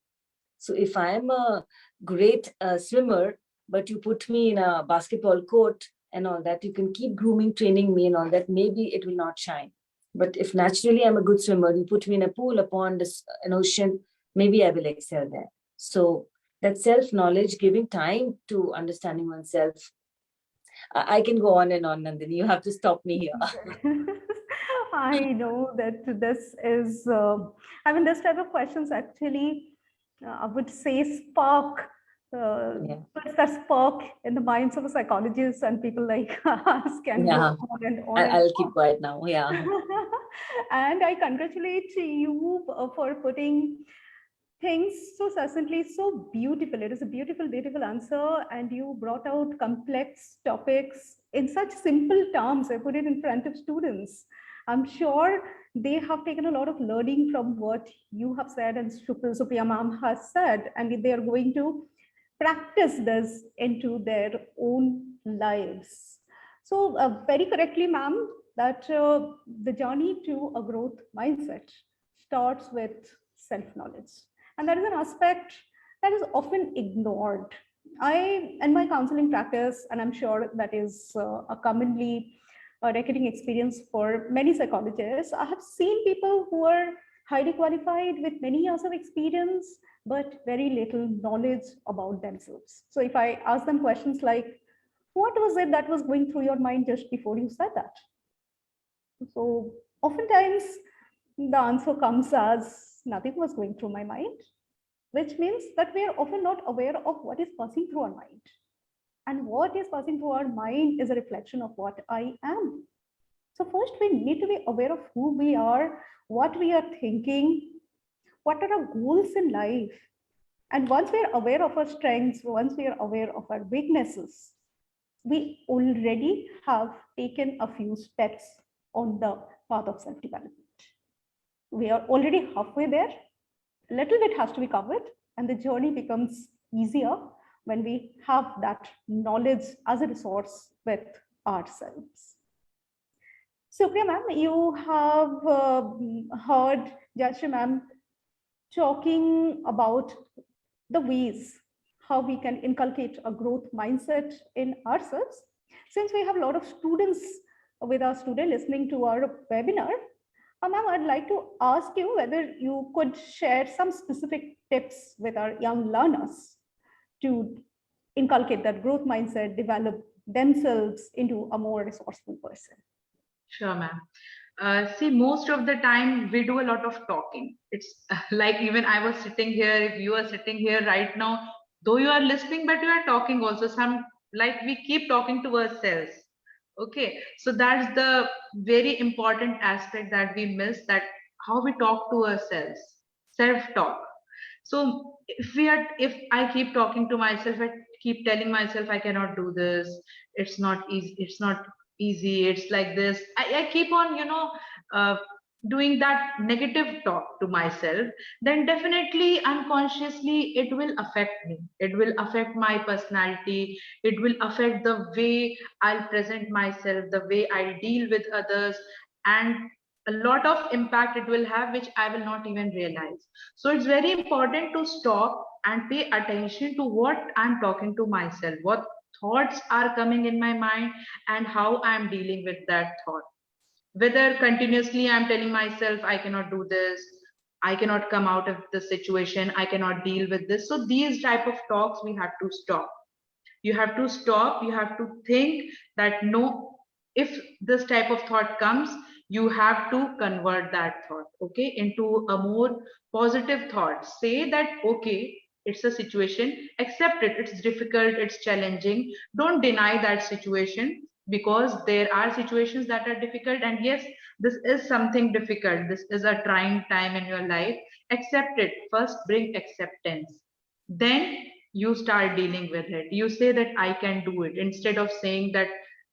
So if I am a great swimmer, but you put me in a basketball court and all that, you can keep grooming, training me and all that, maybe it will not shine. But if naturally I'm a good swimmer, you put me in a pool, a pond, an ocean, maybe I will excel there. So that self-knowledge, giving time to understanding oneself, I can go on and on, Nandini. You have to stop me here. I know that this is, this type of questions actually, I would say, spark, Yeah. puts that spark in the minds of a psychologist, and people like us can go Yeah. on and on. And I'll keep quiet now. Yeah. And I congratulate you for putting things so succinctly, so beautiful. It is a beautiful, beautiful answer. And you brought out complex topics in such simple terms. I put it in front of students. I'm sure they have taken a lot of learning from what you have said and Supriya ma'am has said, and they are going to practice this into their own lives. So very correctly, ma'am, that the journey to a growth mindset starts with self-knowledge. And that is an aspect that is often ignored. In my counseling practice, and I'm sure that is a commonly recurring experience for many psychologists, I have seen people who are highly qualified with many years of experience, but very little knowledge about themselves. So if I ask them questions like, what was it that was going through your mind just before you said that? So oftentimes the answer comes as nothing was going through my mind, which means that we are often not aware of what is passing through our mind. And what is passing through our mind is a reflection of what I am. So first we need to be aware of who we are, what we are thinking, what are our goals in life. And once we are aware of our strengths, once we are aware of our weaknesses, we already have taken a few steps on the path of self-development. We are already halfway there. A little bit has to be covered, and the journey becomes easier when we have that knowledge as a resource with ourselves. Supriya ma'am, you have heard Jaishree ma'am talking about the ways how we can inculcate a growth mindset in ourselves. Since we have a lot of students with us today listening to our webinar, ma'am, I'd like to ask you whether you could share some specific tips with our young learners to inculcate that growth mindset, develop themselves into a more resourceful person. Sure, ma'am. See, most of the time we do a lot of talking. It's like even I was sitting here, if you are sitting here right now, though you are listening, but you are talking also. Like we keep talking to ourselves. Okay, so that's the very important aspect that we miss, that how we talk to ourselves, self-talk. So if I keep talking to myself, I keep telling myself I cannot do this, it's not easy, it's like this, I keep on uh, doing that negative talk to myself, then definitely unconsciously it will affect me, it will affect my personality, it will affect the way I'll present myself, the way I'll deal with others, and a lot of impact it will have which I will not even realize. So it's very important to stop and pay attention to what I'm talking to myself, what thoughts are coming in my mind, and how I'm dealing with that thought. Whether continuously I'm telling myself, I cannot do this, I cannot come out of the situation, I cannot deal with this. So these type of talks we have to stop. You have to stop, you have to think that no, if this type of thought comes, you have to convert that thought, okay, into a more positive thought. Say that, okay, it's a situation, accept it, it's difficult, it's challenging, don't deny that situation, because there are situations that are difficult, and yes, this is something difficult, this is a trying time in your life. Accept it first, bring acceptance, then you start dealing with it. You say that I can do it, instead of saying that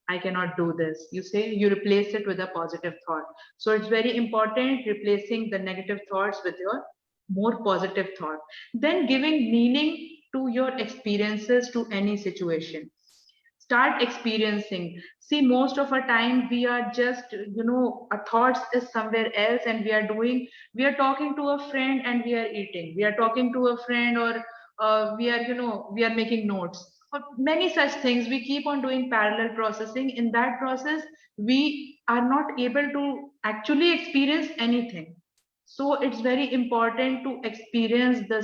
I cannot do this, you say, you replace it with a positive thought. So it's very important replacing the negative thoughts with your more positive thought, then giving meaning to your experiences, to any situation. Start experiencing. See, most of our time we are just, our thoughts is somewhere else, and we are talking to a friend and we are eating, we are talking to a friend, or we are making notes, or many such things. We keep on doing parallel processing. In that process, we are not able to actually experience anything. So it's very important to experience the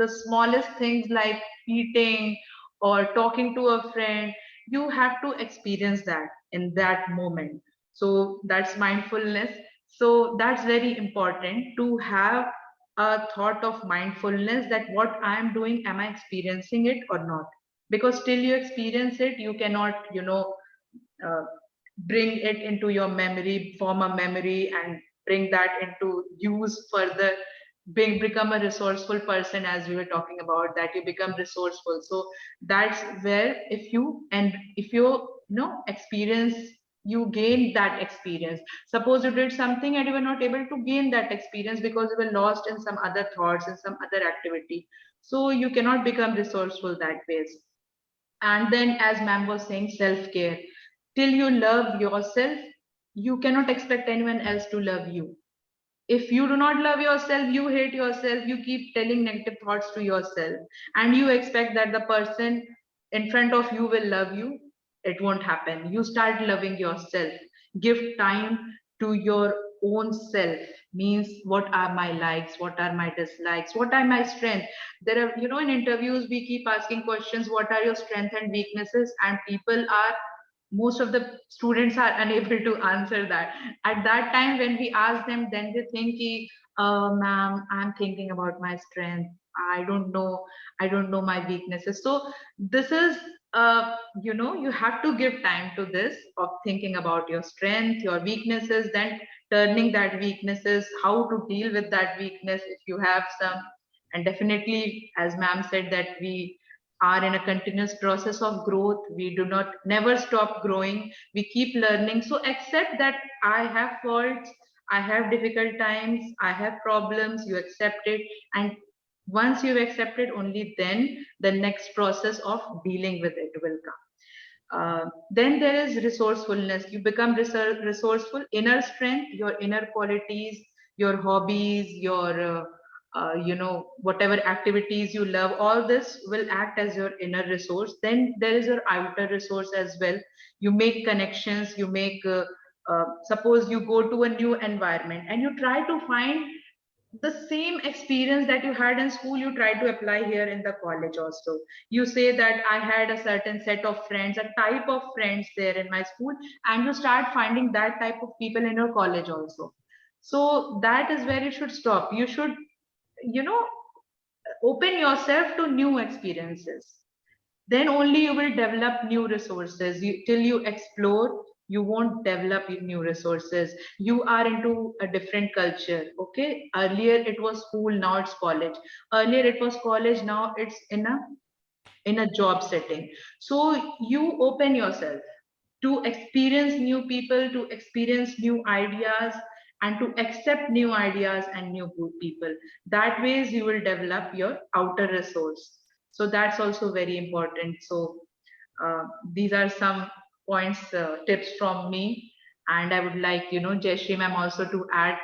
smallest things, like eating or talking to a friend. you have to experience that in that moment. So that's mindfulness. So that's very important to have a thought of mindfulness, that what I am doing, am I experiencing it or not? Because till you experience it, you cannot, uh, bring it into your memory, form a memory, and bring that into use further. Become a resourceful person, as we were talking about, that you become resourceful. So that's where, if you experience, you gain that experience. Suppose you did something and you were not able to gain that experience because you were lost in some other thoughts and some other activity, so you cannot become resourceful that way. And then, as ma'am was saying, self-care. Till you love yourself, you cannot expect anyone else to love you. If you do not love yourself, you hate yourself, you keep telling negative thoughts to yourself, and you expect that the person in front of you will love you, it won't happen. You start loving yourself. Give time to your own self. Means, what are my likes, what are my dislikes, what are my strengths? There are, in interviews we keep asking questions, what are your strengths and weaknesses, and people are, most of the students are unable to answer that. At that time when we ask them, then they think, ma'am, I'm thinking about my strength, I don't know my weaknesses. So this is, you have to give time to this, of thinking about your strength, your weaknesses, then turning that weaknesses, how to deal with that weakness if you have some. And definitely, as ma'am said, that we are in a continuous process of growth. We do not never stop growing. We keep learning. So accept that I have faults, I have difficult times, I have problems. You accept it, and once you've accepted, only then the next process of dealing with it will come. Then there is resourcefulness. You become resourceful, inner strength, your inner qualities, your hobbies, your whatever activities you love, all this will act as your inner resource. Then there is your outer resource as well. You make connections, you make suppose you go to a new environment and you try to find the same experience that you had in school, you try to apply here in the college also. You say that I had a certain set of friends, a type of friends there in my school, and you start finding that type of people in your college also. So that is where you should stop. You should, you know open yourself to new experiences. Then only you will develop new resources. Till you explore, you won't develop new resources. You are into a different culture. Okay, earlier it was school, now it's college. Earlier it was college, now it's in a job setting. So you open yourself to experience new people, to experience new ideas, and to accept new ideas and new people. That ways you will develop your outer resource. So that's also very important. So these are some points, tips from me. And I would like, Jaishree ma'am also to add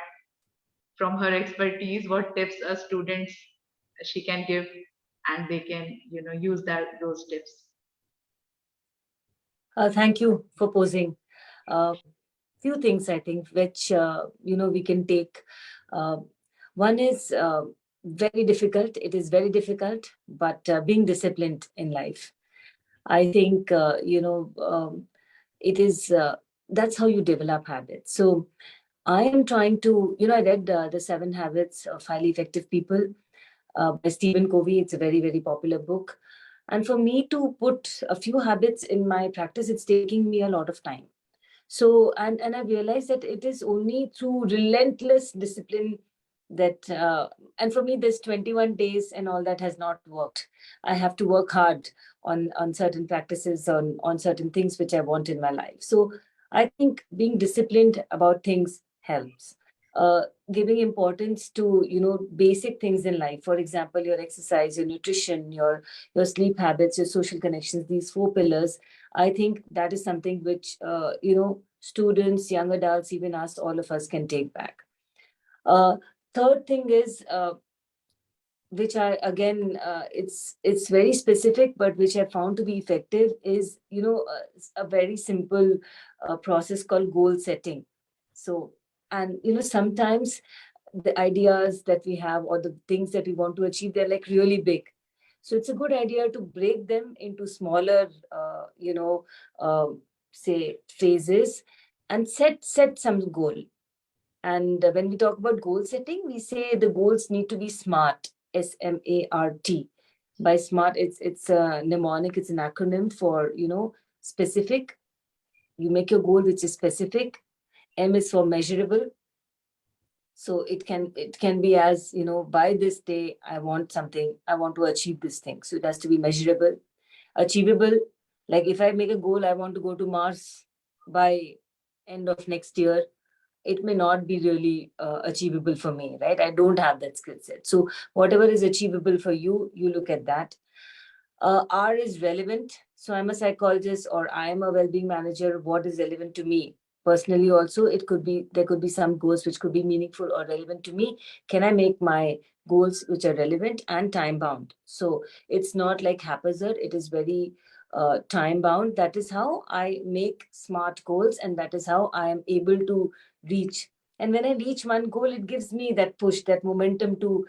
from her expertise what tips a students she can give, and they can, use those tips. Thank you for posing. Few things I think which we can take. Uh, One is very difficult. It is very difficult, but being disciplined in life. I think it is. That's how you develop habits. So I am trying to. I read the 7 Habits of Highly Effective People by Stephen Covey. It's a very, very popular book. And for me to put a few habits in my practice, it's taking me a lot of time. So, and I realized that it is only through relentless discipline that, and for me, this 21 days and all that has not worked. I have to work hard on certain practices, on certain things which I want in my life. So I think being disciplined about things helps. Giving importance to basic things in life, for example your exercise, your nutrition, your sleep habits, your social connections, these 4 pillars. I think that is something which students, young adults, even us, all of us can take back. Third thing is which I again it's very specific, but which I found to be effective is a very simple process called goal setting. So, and sometimes the ideas that we have or the things that we want to achieve, they're like really big. So it's a good idea to break them into smaller, uh, say phases, and set some goal. And when we talk about goal setting, we say the goals need to be SMART, SMART. By SMART, it's a mnemonic, it's an acronym for, specific. You make your goal which is specific. M is for measurable. So it can be as, by this day I want something, I want to achieve this thing. So it has to be measurable, achievable. Like if I make a goal, I want to go to Mars by end of next year, it may not be really achievable for me, right? I don't have that skill set. So whatever is achievable for you, you look at that. R is relevant. So I'm a psychologist or I'm a well-being manager. What is relevant to me? Personally, also, there could be some goals which could be meaningful or relevant to me. Can I make my goals which are relevant and time bound? So it's not like haphazard, it is very time bound. That is how I make smart goals, and that is how I am able to reach. And when I reach one goal, it gives me that push, that momentum to,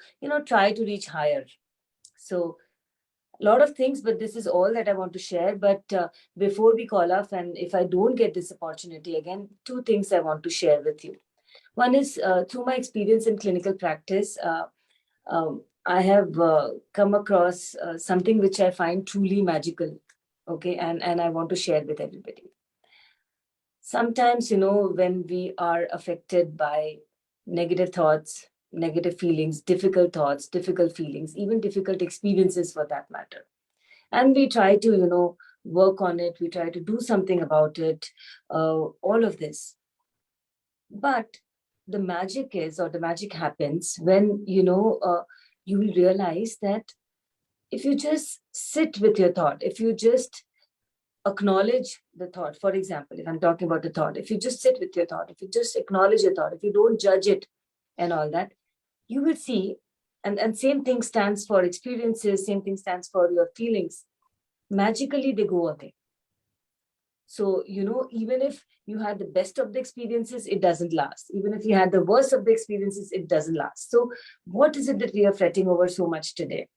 try to reach higher. So a lot of things, but this is all that I want to share. But before we call off, and if I don't get this opportunity again, two things I want to share with you. One is through my experience in clinical practice, I have come across something which I find truly magical. Okay, and I want to share with everybody. Sometimes, when we are affected by negative thoughts, negative feelings, difficult thoughts, difficult feelings, even difficult experiences for that matter, and we try to, work on it, we try to do something about it, all of this. But the magic is, or the magic happens when, you will realize that if you just sit with your thought, if you just acknowledge the thought. For example, if I'm talking about the thought, if you just sit with your thought, if you just acknowledge your thought, if you don't judge it and all that, you will see, and same thing stands for experiences, same thing stands for your feelings. Magically, they go away. So, even if you had the best of the experiences, it doesn't last. Even if you had the worst of the experiences, it doesn't last. So, what is it that we are fretting over so much today?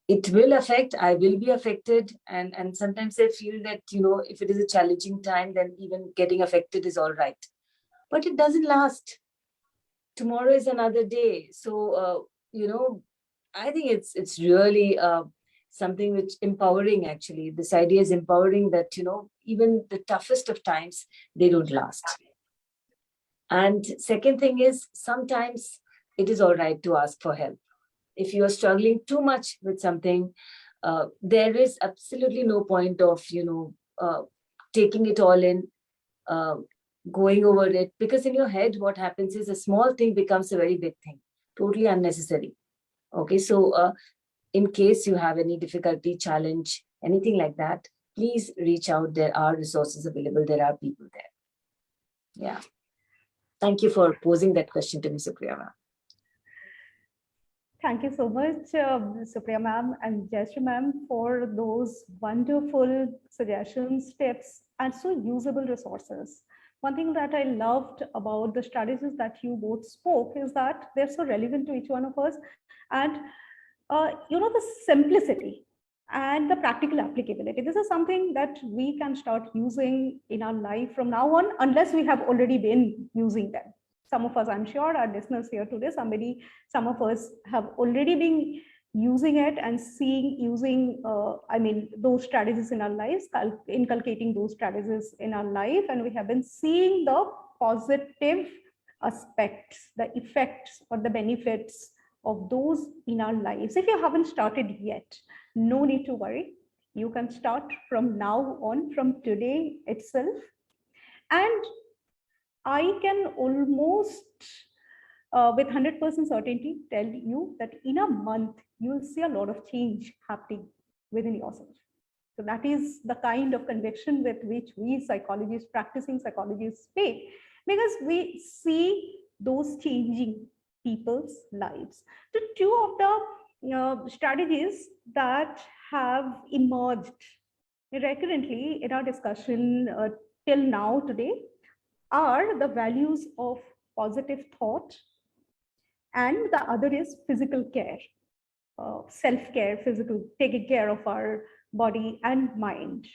It will affect, I will be affected. And sometimes I feel that, if it is a challenging time, then even getting affected is all right. But it doesn't last. Tomorrow is another day. So, I think it's really something which empowering, actually. This idea is empowering that, even the toughest of times, they don't last. And second thing is, sometimes it is all right to ask for help. If you are struggling too much with something, there is absolutely no point of, taking it all in, going over it, because in your head, what happens is a small thing becomes a very big thing, totally unnecessary. Okay, so in case you have any difficulty, challenge, anything like that, please reach out. There are resources available. There are people there. Yeah. Thank you for posing that question to me, Supriya ma'am. Thank you so much, Supriya ma'am and Jaishree ma'am, for those wonderful suggestions, tips, and so usable resources. One thing that I loved about the strategies that you both spoke is that they're so relevant to each one of us. And, the simplicity and the practical applicability. This is something that we can start using in our life from now on, unless we have already been using them. Some of us, I'm sure, our listeners here today, some of us have already been using it and using those strategies in our lives, inculcating those strategies in our life, and we have been seeing the positive aspects, the effects or the benefits of those in our lives. If you haven't started yet, no need to worry. You can start from now on, from today itself. And I can almost with 100% certainty tell you that in a month, you will see a lot of change happening within yourself. So that is the kind of conviction with which we psychologists, practicing psychologists, speak, because we see those changing people's lives. So two of the strategies that have emerged recurrently in our discussion till now today are the values of positive thought, and the other is physical care. self-care, physical, taking care of our body and mind.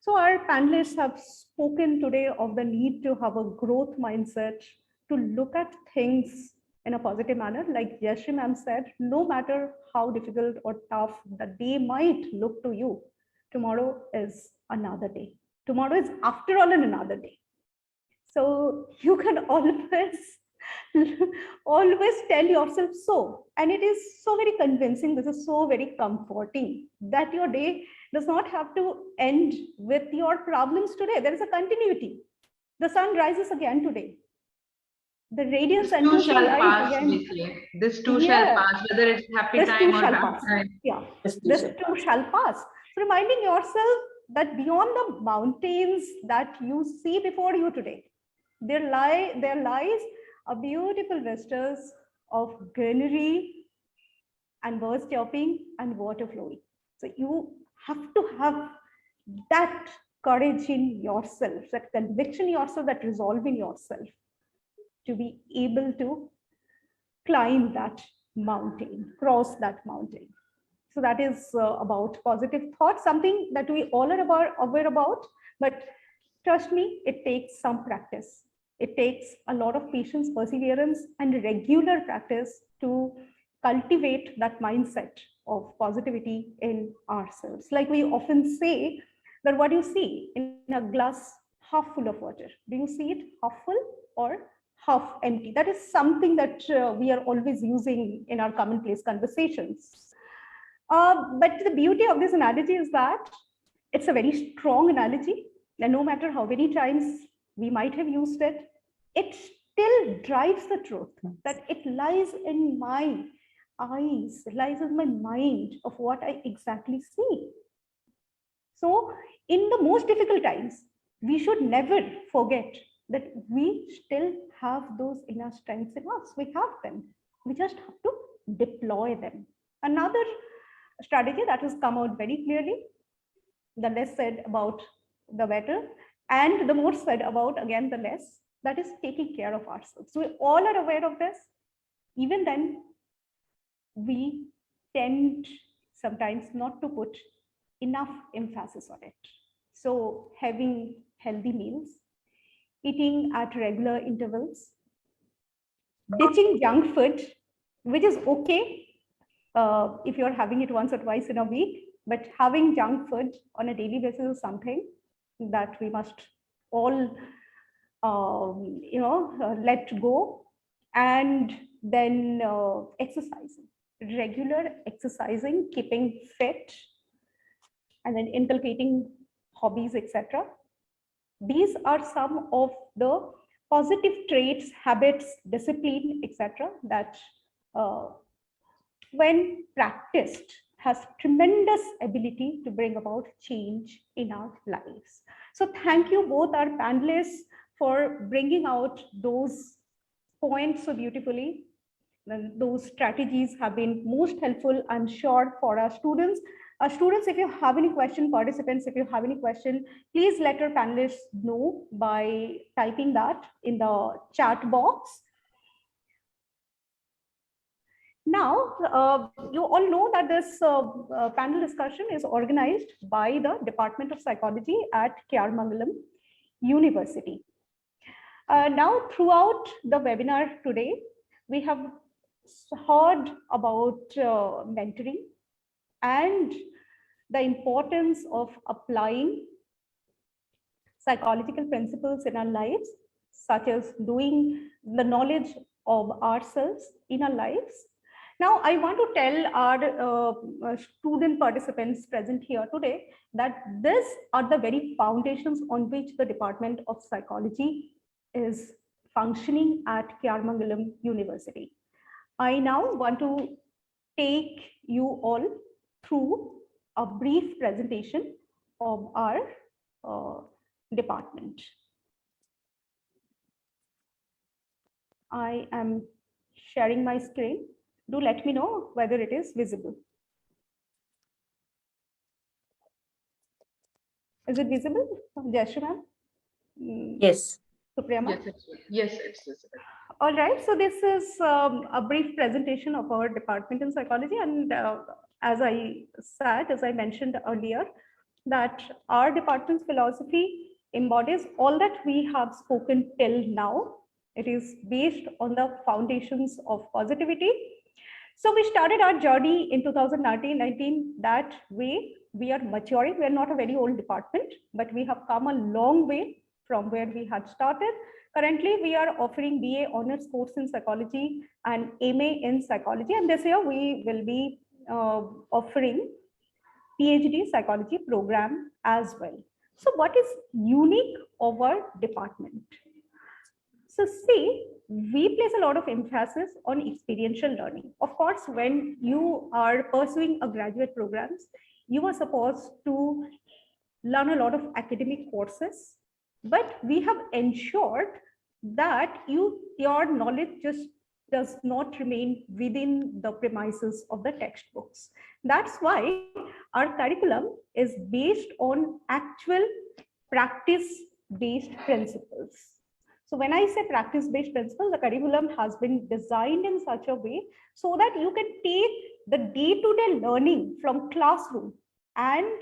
So our panelists have spoken today of the need to have a growth mindset, to look at things in a positive manner. Like Jaishree ma'am said, no matter how difficult or tough the day might look to you, tomorrow is another day. Tomorrow is after all another day. So you can always tell yourself so. And it is so very convincing. This is so very comforting that your day does not have to end with your problems today. There is a continuity. The sun rises again today. The radiance This and too shall rise pass, again. we say. This too shall Yeah. pass, whether it's happy This time too or shall bad pass. time. Yeah, This this shall too shall pass. So reminding yourself that beyond the mountains that you see before you today, there lies a beautiful vistas of greenery and birds chirping and water flowing. So you have to have that courage in yourself, that conviction in yourself, that resolve in yourself to be able to climb that mountain, cross that mountain. So that is about positive thoughts, something that we all are aware about, but trust me, it takes some practice. It takes a lot of patience, perseverance, and regular practice to cultivate that mindset of positivity in ourselves. Like we often say that what you see in a glass half full of water, do you see it half full or half empty? That is something that we are always using in our commonplace conversations. But the beauty of this analogy is that it's a very strong analogy, and no matter how many times we might have used it, it still drives the truth that it lies in my eyes, it lies in my mind of what I exactly see. So in the most difficult times, we should never forget that we still have those inner strengths in us. We have them. We just have to deploy them. Another strategy that has come out very clearly, the less said about the better, and the more said about, again, the less, that is taking care of ourselves. So we all are aware of this. Even then, we tend sometimes not to put enough emphasis on it. So having healthy meals, eating at regular intervals, ditching junk food, which is okay if you're having it once or twice in a week, but having junk food on a daily basis is something that we must all let go. And then exercising, regular exercising, keeping fit, and then inculcating hobbies, etc. These are some of the positive traits, habits, discipline, etc. that when practiced has tremendous ability to bring about change in our lives. So thank you both our panelists for bringing out those points so beautifully. And those strategies have been most helpful, I'm sure, for our students. Students, if you have any question, participants, if you have any question, please let our panelists know by typing that in the chat box. Now, you all know that this panel discussion is organized by the Department of Psychology at Mangalam University. Now, throughout the webinar today, we have heard about mentoring and the importance of applying psychological principles in our lives, such as doing the knowledge of ourselves in our lives. Now, I want to tell our student participants present here today that these are the very foundations on which the Department of Psychology is functioning at Mangalam University. I now want to take you all through a brief presentation of our department. I am sharing my screen. Do let me know whether it is visible. Is it visible, Jaishree ma'am? Yes. Supriya? Yes, it's visible. All right, so this is a brief presentation of our department in psychology. And as I mentioned earlier, that our department's philosophy embodies all that we have spoken till now. It is based on the foundations of positivity. So we started our journey in 2019. That way, we are maturing. We are not a very old department, but we have come a long way from where we had started. Currently, we are offering BA honors course in psychology and MA in psychology. And this year, we will be offering PhD psychology program as well. So what is unique of our department? So see, we place a lot of emphasis on experiential learning. Of course, when you are pursuing a graduate programs, you are supposed to learn a lot of academic courses, but we have ensured that your knowledge just does not remain within the premises of the textbooks. That's why our curriculum is based on actual practice-based principles. So when I say practice-based principles, the curriculum has been designed in such a way so that you can take the day-to-day learning from classroom and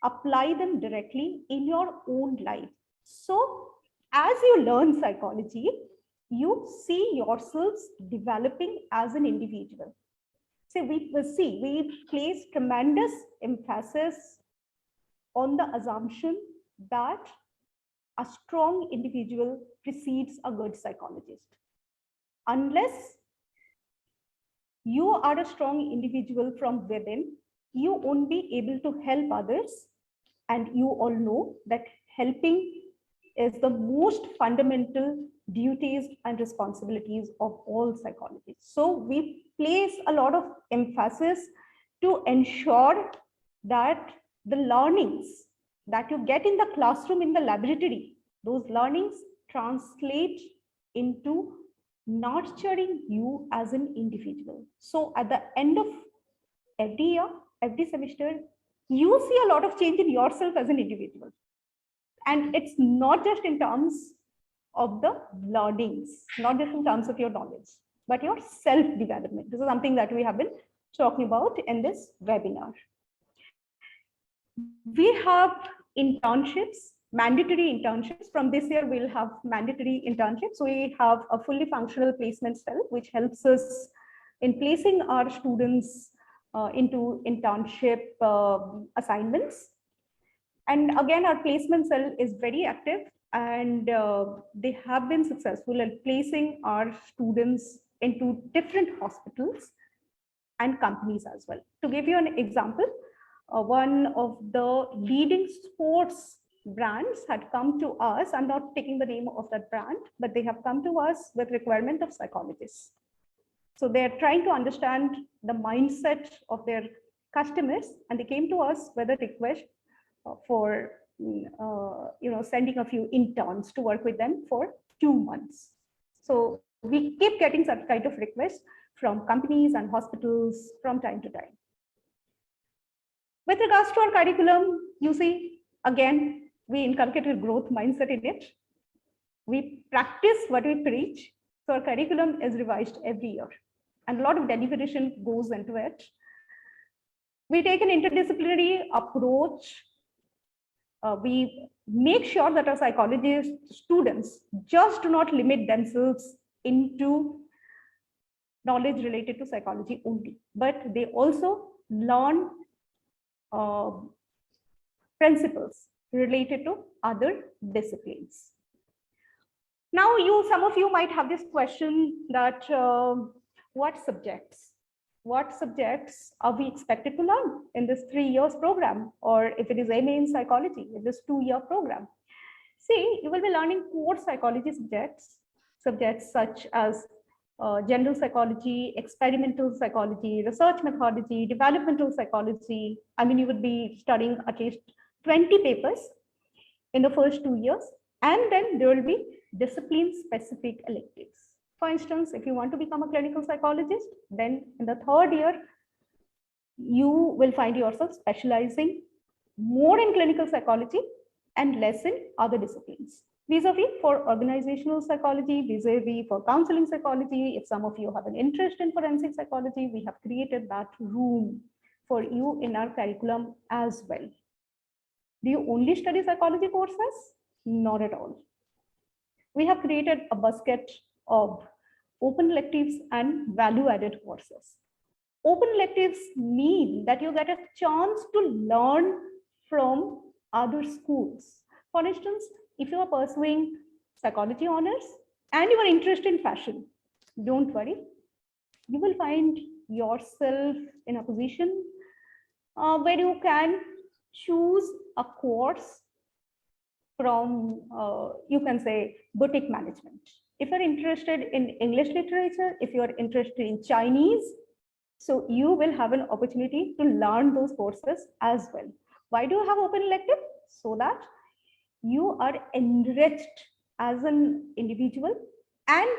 apply them directly in your own life. So as you learn psychology, you see yourselves developing as an individual. So we place tremendous emphasis on the assumption that a strong individual precedes a good psychologist. Unless you are a strong individual from within, you won't be able to help others. And you all know that helping is the most fundamental duties and responsibilities of all psychologists. So we place a lot of emphasis to ensure that the learnings that you get in the classroom, in the laboratory, those learnings translate into nurturing you as an individual. So at the end of every year, every semester, you see a lot of change in yourself as an individual. And it's not just in terms of the learnings, not just in terms of your knowledge, but your self-development. This is something that we have been talking about in this webinar. We have internships, mandatory internships. From this year, we'll have mandatory internships. We have a fully functional placement cell, which helps us in placing our students into internship assignments. And again, our placement cell is very active, and they have been successful in placing our students into different hospitals and companies as well. To give you an example, one of the leading sports brands had come to us. I'm not taking the name of that brand, but they have come to us with requirement of psychologists. So they're trying to understand the mindset of their customers, and they came to us with a request for sending a few interns to work with them for 2 months. So we keep getting such kind of requests from companies and hospitals from time to time. With regards to our curriculum, you see, again, we inculcate a growth mindset in it. We practice what we preach. So our curriculum is revised every year, and a lot of deliberation goes into it. We take an interdisciplinary approach. We make sure that our psychologist students just do not limit themselves into knowledge related to psychology only, but they also learn principles related to other disciplines. Now, some of you might have this question that what subjects are we expected to learn in this 3 years program, or if it is MA in psychology, in this 2-year program? See, you will be learning core psychology subjects such as general psychology, experimental psychology, research methodology, developmental psychology. I mean, you would be studying at least 20 papers in the first 2 years, and then there will be discipline-specific electives. For instance, if you want to become a clinical psychologist, then in the 3rd year, you will find yourself specializing more in clinical psychology and less in other disciplines. vis-a-vis for organizational psychology, vis-a-vis for counseling psychology. If some of you have an interest in forensic psychology, we have created that room for you in our curriculum as well. Do you only study psychology courses? Not at all. We have created a basket of open electives and value-added courses. Open electives mean that you get a chance to learn from other schools. For instance, if you are pursuing psychology honors and you are interested in fashion, don't worry. You will find yourself in a position where you can choose a course from, you can say, boutique management. If you're interested in English literature, if you're interested in Chinese, so you will have an opportunity to learn those courses as well. Why do you have open elective? So that you are enriched as an individual and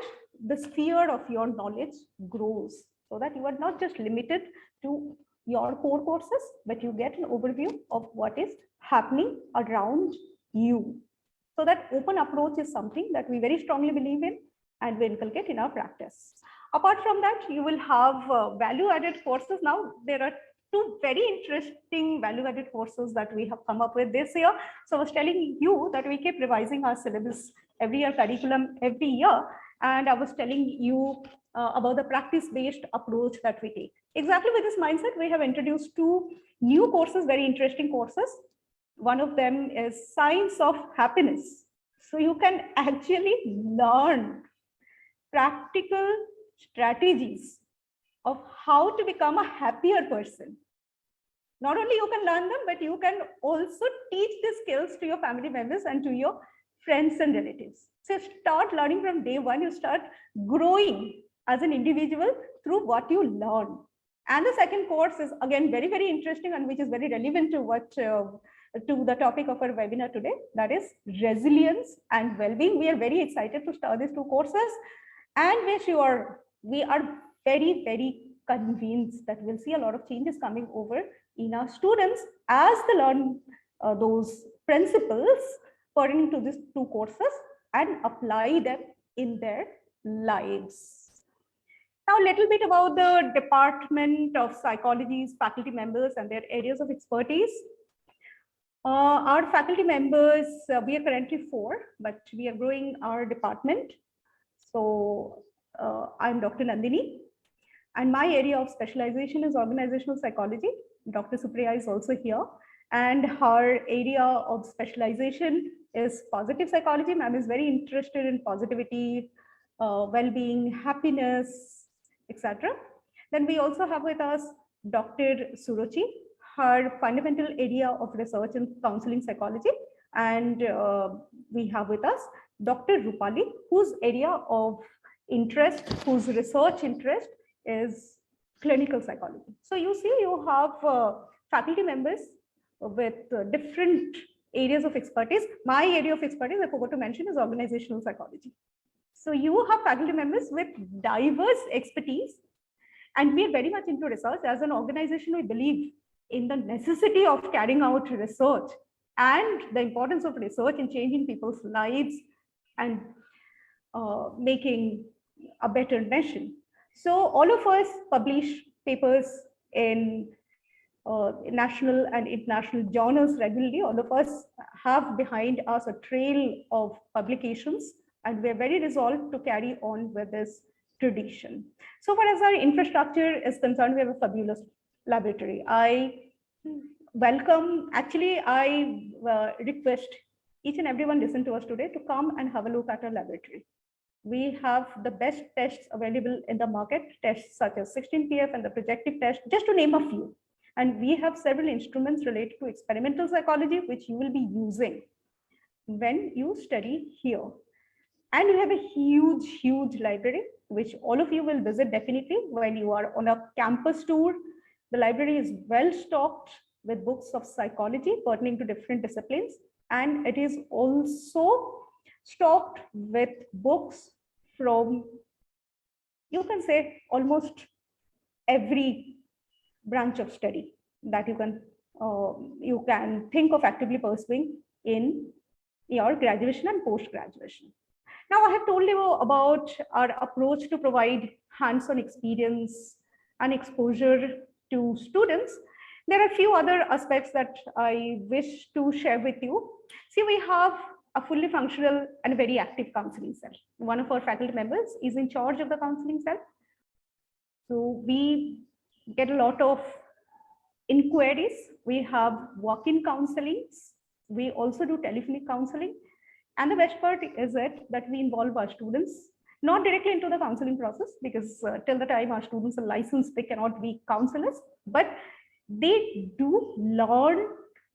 the sphere of your knowledge grows, so that you are not just limited to your core courses, but you get an overview of what is happening around you. So that open approach is something that we very strongly believe in and we inculcate in our practice. Apart from that, you will have value-added courses. Now, there are two very interesting value-added courses that we have come up with this year. So I was telling you that we keep revising our syllabus every year, curriculum every year. And I was telling you about the practice-based approach that we take. Exactly with this mindset, we have introduced two new courses, very interesting courses. One of them is Science of Happiness. So you can actually learn practical strategies of how to become a happier person. Not only you can learn them, but you can also teach these skills to your family members and to your friends and relatives. So start learning from day one, you start growing as an individual through what you learn. And the second course is again very, very interesting and which is very relevant to what to the topic of our webinar today, that is resilience and well-being. We are very excited to start these two courses, and we are very, very convinced that we'll see a lot of changes coming over in our students as they learn those principles pertaining to these two courses and apply them in their lives. Now, a little bit about the Department of Psychology's faculty members and their areas of expertise. Our faculty members, we are currently 4, but we are growing our department. So I'm Dr. Nandini, and my area of specialization is organizational psychology. Dr. Supriya is also here, and her area of specialization is positive psychology. Ma'am is very interested in positivity, well-being, happiness, etc. Then we also have with us Dr. Suruchi. Her fundamental area of research in counseling psychology, and we have with us Dr. Rupali, whose area of interest, whose research interest is clinical psychology. So you see, you have faculty members with different areas of expertise. My area of expertise, I forgot to mention, is organizational psychology. So you have faculty members with diverse expertise, and we are very much into research. As an organization, we believe in the necessity of carrying out research and the importance of research in changing people's lives and making a better nation. So all of us publish papers in national and international journals regularly. All of us have behind us a trail of publications, and we're very resolved to carry on with this tradition. So far as our infrastructure is concerned, we have a fabulous laboratory. I welcome, actually, I request each and everyone listen to us today to come and have a look at our laboratory. We have the best tests available in the market, tests such as 16PF and the projective test, just to name a few. And we have several instruments related to experimental psychology, which you will be using when you study here. And we have a huge, huge library, which all of you will visit definitely when you are on a campus tour. The library is well stocked with books of psychology pertaining to different disciplines. And it is also stocked with books from, you can say, almost every branch of study that you can think of actively pursuing in your graduation and post-graduation. Now, I have told you about our approach to provide hands-on experience and exposure to students. There are a few other aspects that I wish to share with you. See, we have a fully functional and very active counseling cell. One of our faculty members is in charge of the counseling cell. So we get a lot of inquiries. We have walk-in counselings. We also do telephonic counseling. And the best part is that we involve our students, not directly into the counseling process, because till the time our students are licensed, they cannot be counselors, but they do learn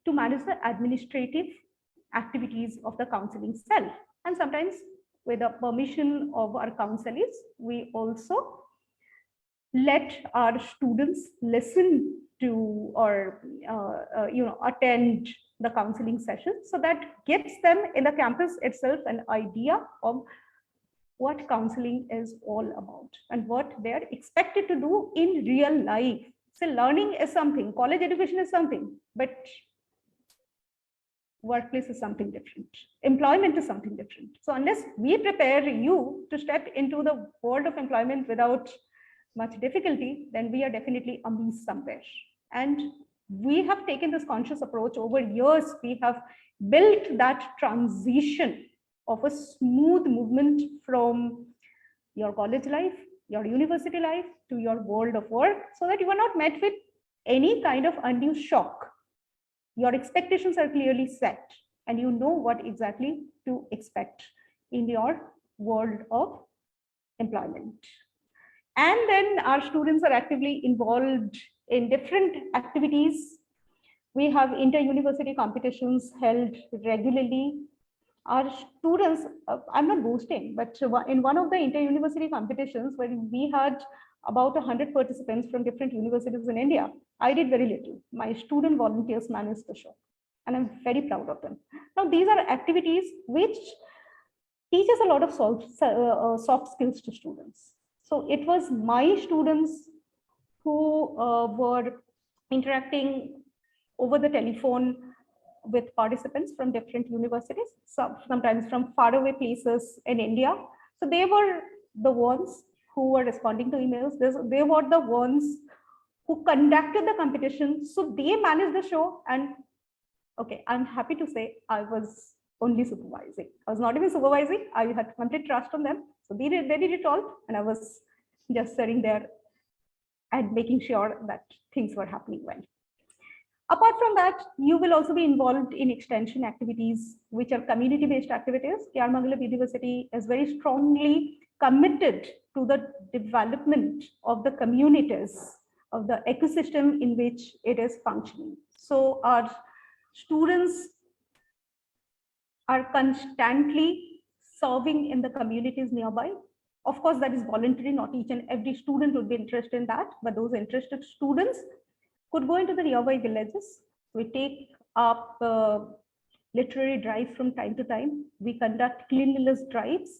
to manage the administrative activities of the counseling cell. And sometimes with the permission of our counselors, we also let our students listen to or attend the counseling sessions. So that gives them in the campus itself an idea of what counseling is all about and what they're expected to do in real life. So learning is something, college education is something, but workplace is something different. Employment is something different. So unless we prepare you to step into the world of employment without much difficulty, then we are definitely amiss somewhere. And we have taken this conscious approach over years. We have built that transition of a smooth movement from your college life, your university life to your world of work, so that you are not met with any kind of undue shock. Your expectations are clearly set and you know what exactly to expect in your world of employment. And then our students are actively involved in different activities. We have inter-university competitions held regularly. Our students, I'm not boasting, but in one of the inter-university competitions where we had about 100 participants from different universities in India, I did very little. My student volunteers managed the show, and I'm very proud of them. Now, these are activities which teach us a lot of soft skills to students. So it was my students who were interacting over the telephone with participants from different universities, sometimes from faraway places in India. So they were the ones who were responding to emails. They were the ones who conducted the competition. So they managed the show. And okay, I'm happy to say I was only supervising. I was not even supervising. I had complete trust on them. So they did it all. And I was just sitting there and making sure that things were happening well. Apart from that, you will also be involved in extension activities, which are community-based activities. Mangalam University is very strongly committed to the development of the communities, of the ecosystem in which it is functioning. So our students are constantly serving in the communities nearby. Of course, that is voluntary. Not each and every student would be interested in that, but those interested students could go into the nearby villages. We take up literary drives from time to time. We conduct cleanliness drives.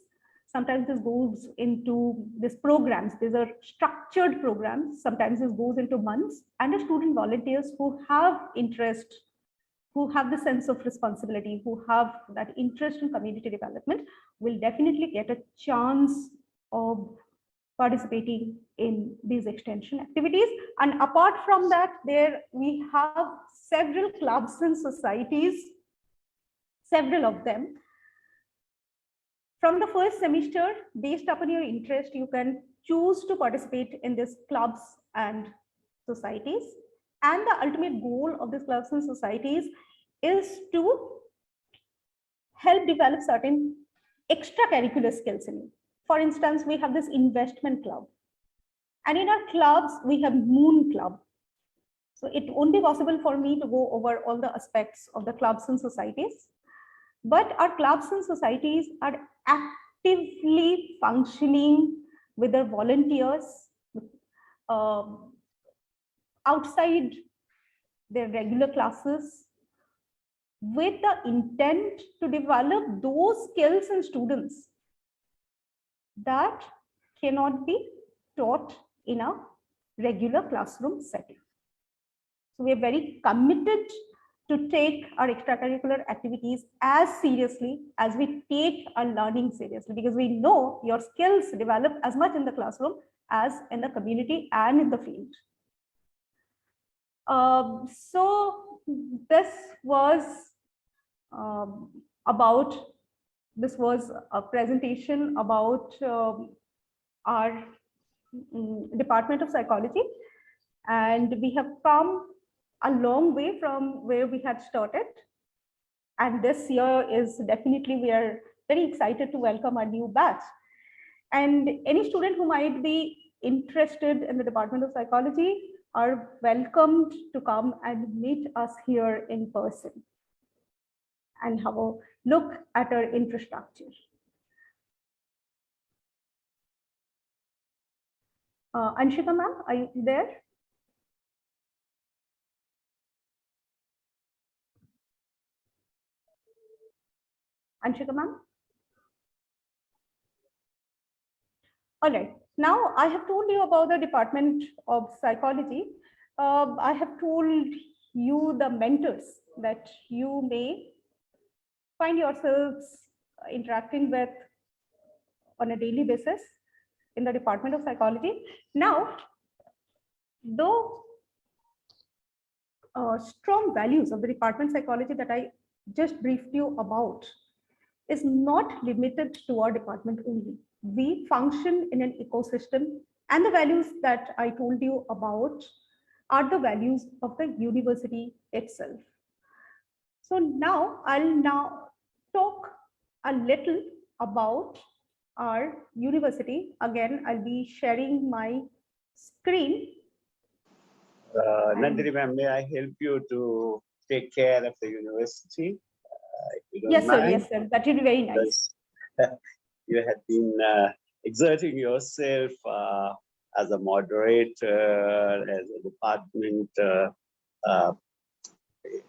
Sometimes this goes into these programs. These are structured programs. Sometimes this goes into months. And the student volunteers who have interest, who have the sense of responsibility, who have that interest in community development will definitely get a chance of participating in these extension activities. And apart from that, there we have several clubs and societies, several of them. From the first semester, based upon your interest, you can choose to participate in these clubs and societies. And the ultimate goal of these clubs and societies is to help develop certain extracurricular skills in you. For instance, we have this investment club. And in our clubs, we have Moon Club. So it won't be possible for me to go over all the aspects of the clubs and societies. But our clubs and societies are actively functioning with their volunteers outside their regular classes with the intent to develop those skills in students that cannot be taught in a regular classroom setting. So we are very committed to take our extracurricular activities as seriously as we take our learning seriously, because we know your skills develop as much in the classroom as in the community and in the field. So this was this was a presentation about our Department of Psychology, and we have come a long way from where we had started. And this year is definitely, we are very excited to welcome our new batch. And any student who might be interested in the Department of Psychology are welcomed to come and meet us here in person and have a look at our infrastructure. Anshika ma'am, are you there? Anshika ma'am? All right. Now I have told you about the Department of Psychology. I have told you the mentors that you may find yourselves interacting with on a daily basis in the Department of Psychology. Now, though strong values of the Department of Psychology that I just briefed you about is not limited to our department only. We function in an ecosystem, and the values that I told you about are the values of the university itself. So now I'll talk a little about our university. Again, I'll be sharing my screen. Nandini ma'am, may I help you to take care of the university? Yes, sir. Yes, sir. That would be very nice. You have been exerting yourself as a moderator, as a department,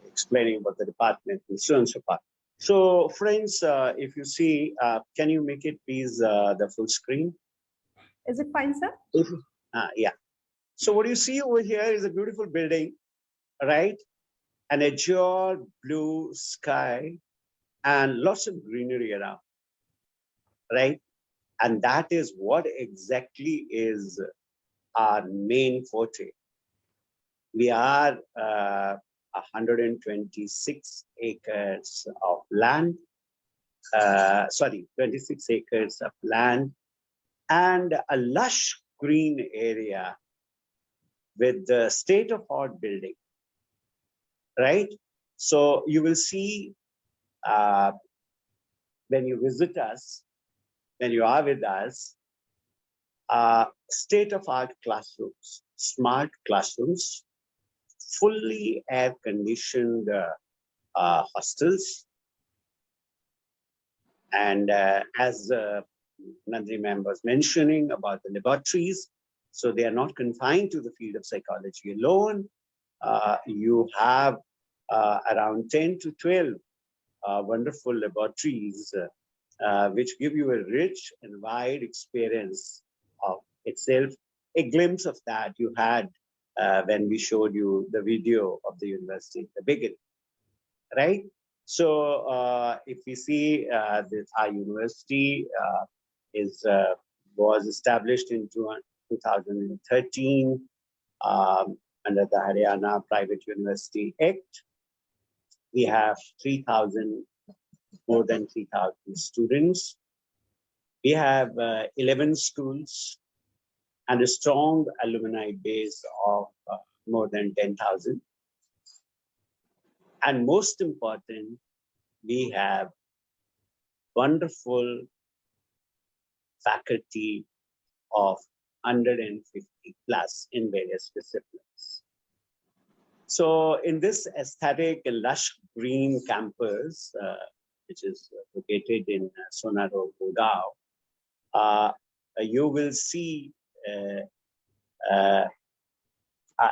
explaining about the department and so on and so forth. So, friends, if you see, can you make it please the full screen? Is it fine, sir? Yeah. So what you see over here is a beautiful building, right? An azure blue sky and lots of greenery around, right? And that is what exactly is our main forte. We are 126 acres of land, 26 acres of land and a lush green area with the state-of-art building, right? So you will see when you visit us, when you are with us, state-of-art classrooms, smart classrooms, fully air-conditioned hostels. And as Nandini ma'am was mentioning about the laboratories, so they are not confined to the field of psychology alone. You have around 10 to 12 wonderful laboratories which give you a rich and wide experience of itself. A glimpse of that you had when we showed you the video of the university at the beginning, right? So if we see that our university was established in 2013 under the Haryana Private University Act. We have more than 3,000 students. We have 11 schools and a strong alumni base of more than 10,000. And most important, we have wonderful faculty of 150 plus in various disciplines. So in this aesthetic and lush green campus, which is located in Sonaro, Gurgaon, you will see our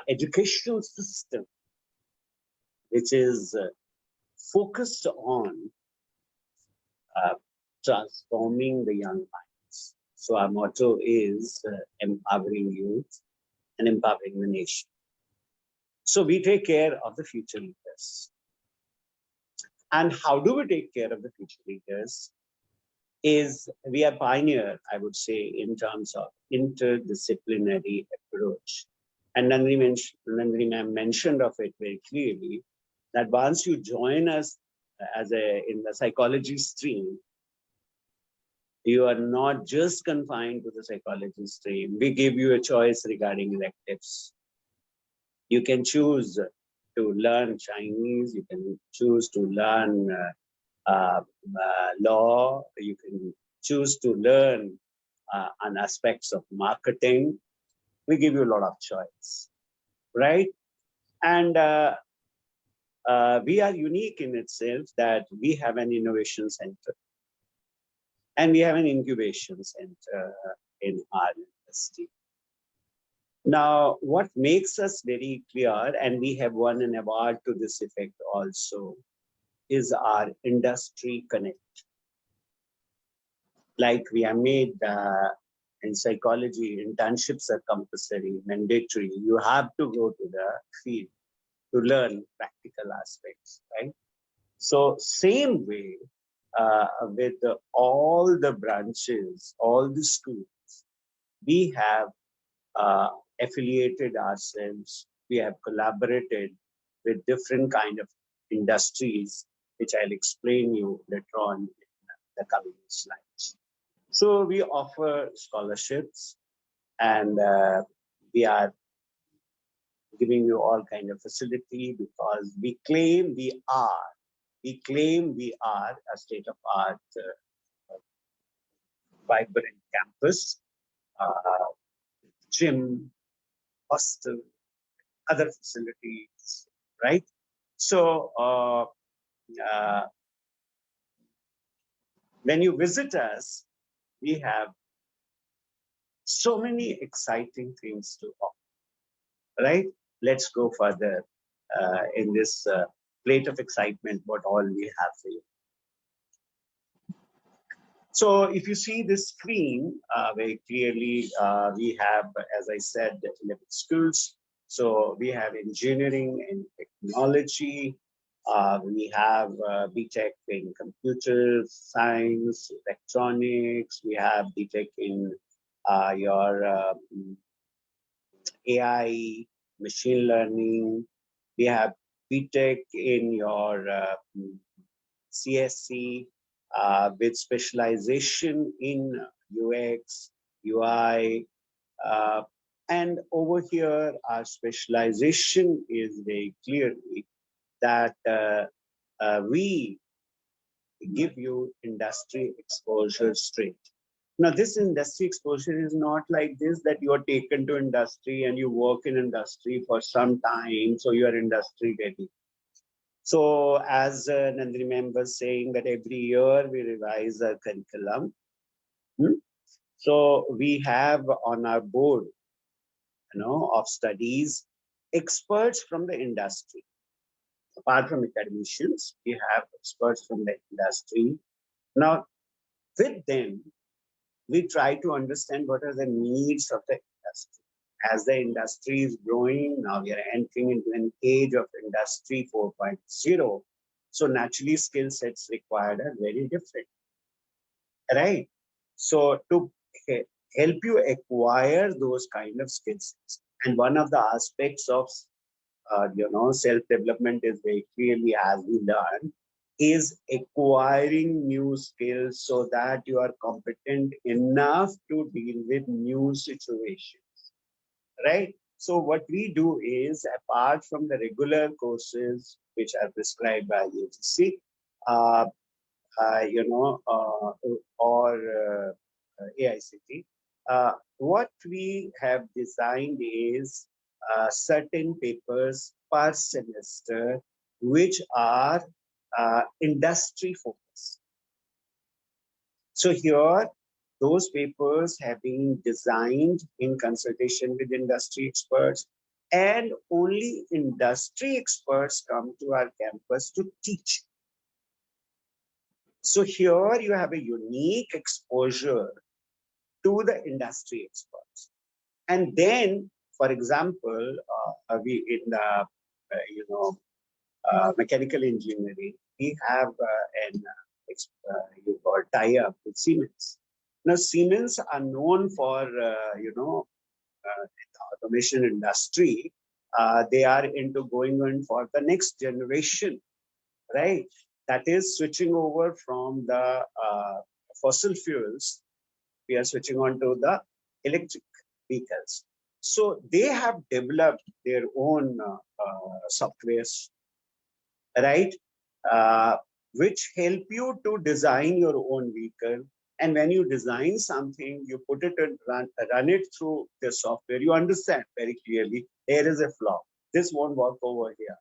educational system, which is focused on transforming the young minds. So our motto is empowering youth and empowering the nation. So we take care of the future leaders. And how do we take care of the future leaders? Is we are pioneer, I would say, in terms of interdisciplinary approach. And Nandini ma'am mentioned of it very clearly that once you join us in the psychology stream, you are not just confined to the psychology stream. We give you a choice regarding electives. You can choose to learn Chinese, you can choose to learn law, you can choose to learn on aspects of marketing. We give you a lot of choice, right? And we are unique in itself that we have an innovation center and we have an incubation center in our university. Now, what makes us very clear, and we have won an award to this effect also, is our industry connect. Like we have made in psychology, internships are compulsory, mandatory. You have to go to the field to learn practical aspects, right? So same way with all the branches, all the schools, we have affiliated ourselves, we have collaborated with different kind of industries, which I'll explain you later on in the coming slides. So we offer scholarships and we are giving you all kind of facility because we claim we are a state-of-art vibrant campus, gym, hostel, other facilities, right? So when you visit us, we have so many exciting things to offer, right? Let's go further in this plate of excitement, what all we have for you. So if you see this screen very clearly, we have, as I said, 11 schools. So we have engineering and technology. We have BTech in computer science, electronics. We have BTech in your AI, machine learning. We have BTech in your CSC with specialization in UX, UI, and over here our specialization is very clearly that we give you industry exposure straight. Now, this industry exposure is not like this that you are taken to industry and you work in industry for some time, so you are industry ready. So, as Nandini ma'am was saying, that every year we revise our curriculum. So, we have on our board, of studies, experts from the industry. Apart from academicians, we have experts from the industry. Now, with them, we try to understand what are the needs of the industry. As the industry is growing, now we are entering into an age of industry 4.0. So naturally skill sets required are very different, right? So to help you acquire those kind of skill sets, and one of the aspects of self-development is very clearly, as we learn, is acquiring new skills so that you are competent enough to deal with new situations, right? So what we do is, apart from the regular courses which are prescribed by UGC, or AICT, what we have designed is certain papers per semester which are industry focused. So here, those papers have been designed in consultation with industry experts, and only industry experts come to our campus to teach. So here you have a unique exposure to the industry experts. And then, for example, we in the, mechanical engineering, we have you got tie-up with Siemens. Now, Siemens are known for, the automation industry. They are into going on for the next generation, right? That is switching over from the fossil fuels. We are switching on to the electric vehicles. So they have developed their own softwares, right? Which help you to design your own vehicle. And when you design something, you put it and run it through the software. You understand very clearly there is a flaw. This won't work over here.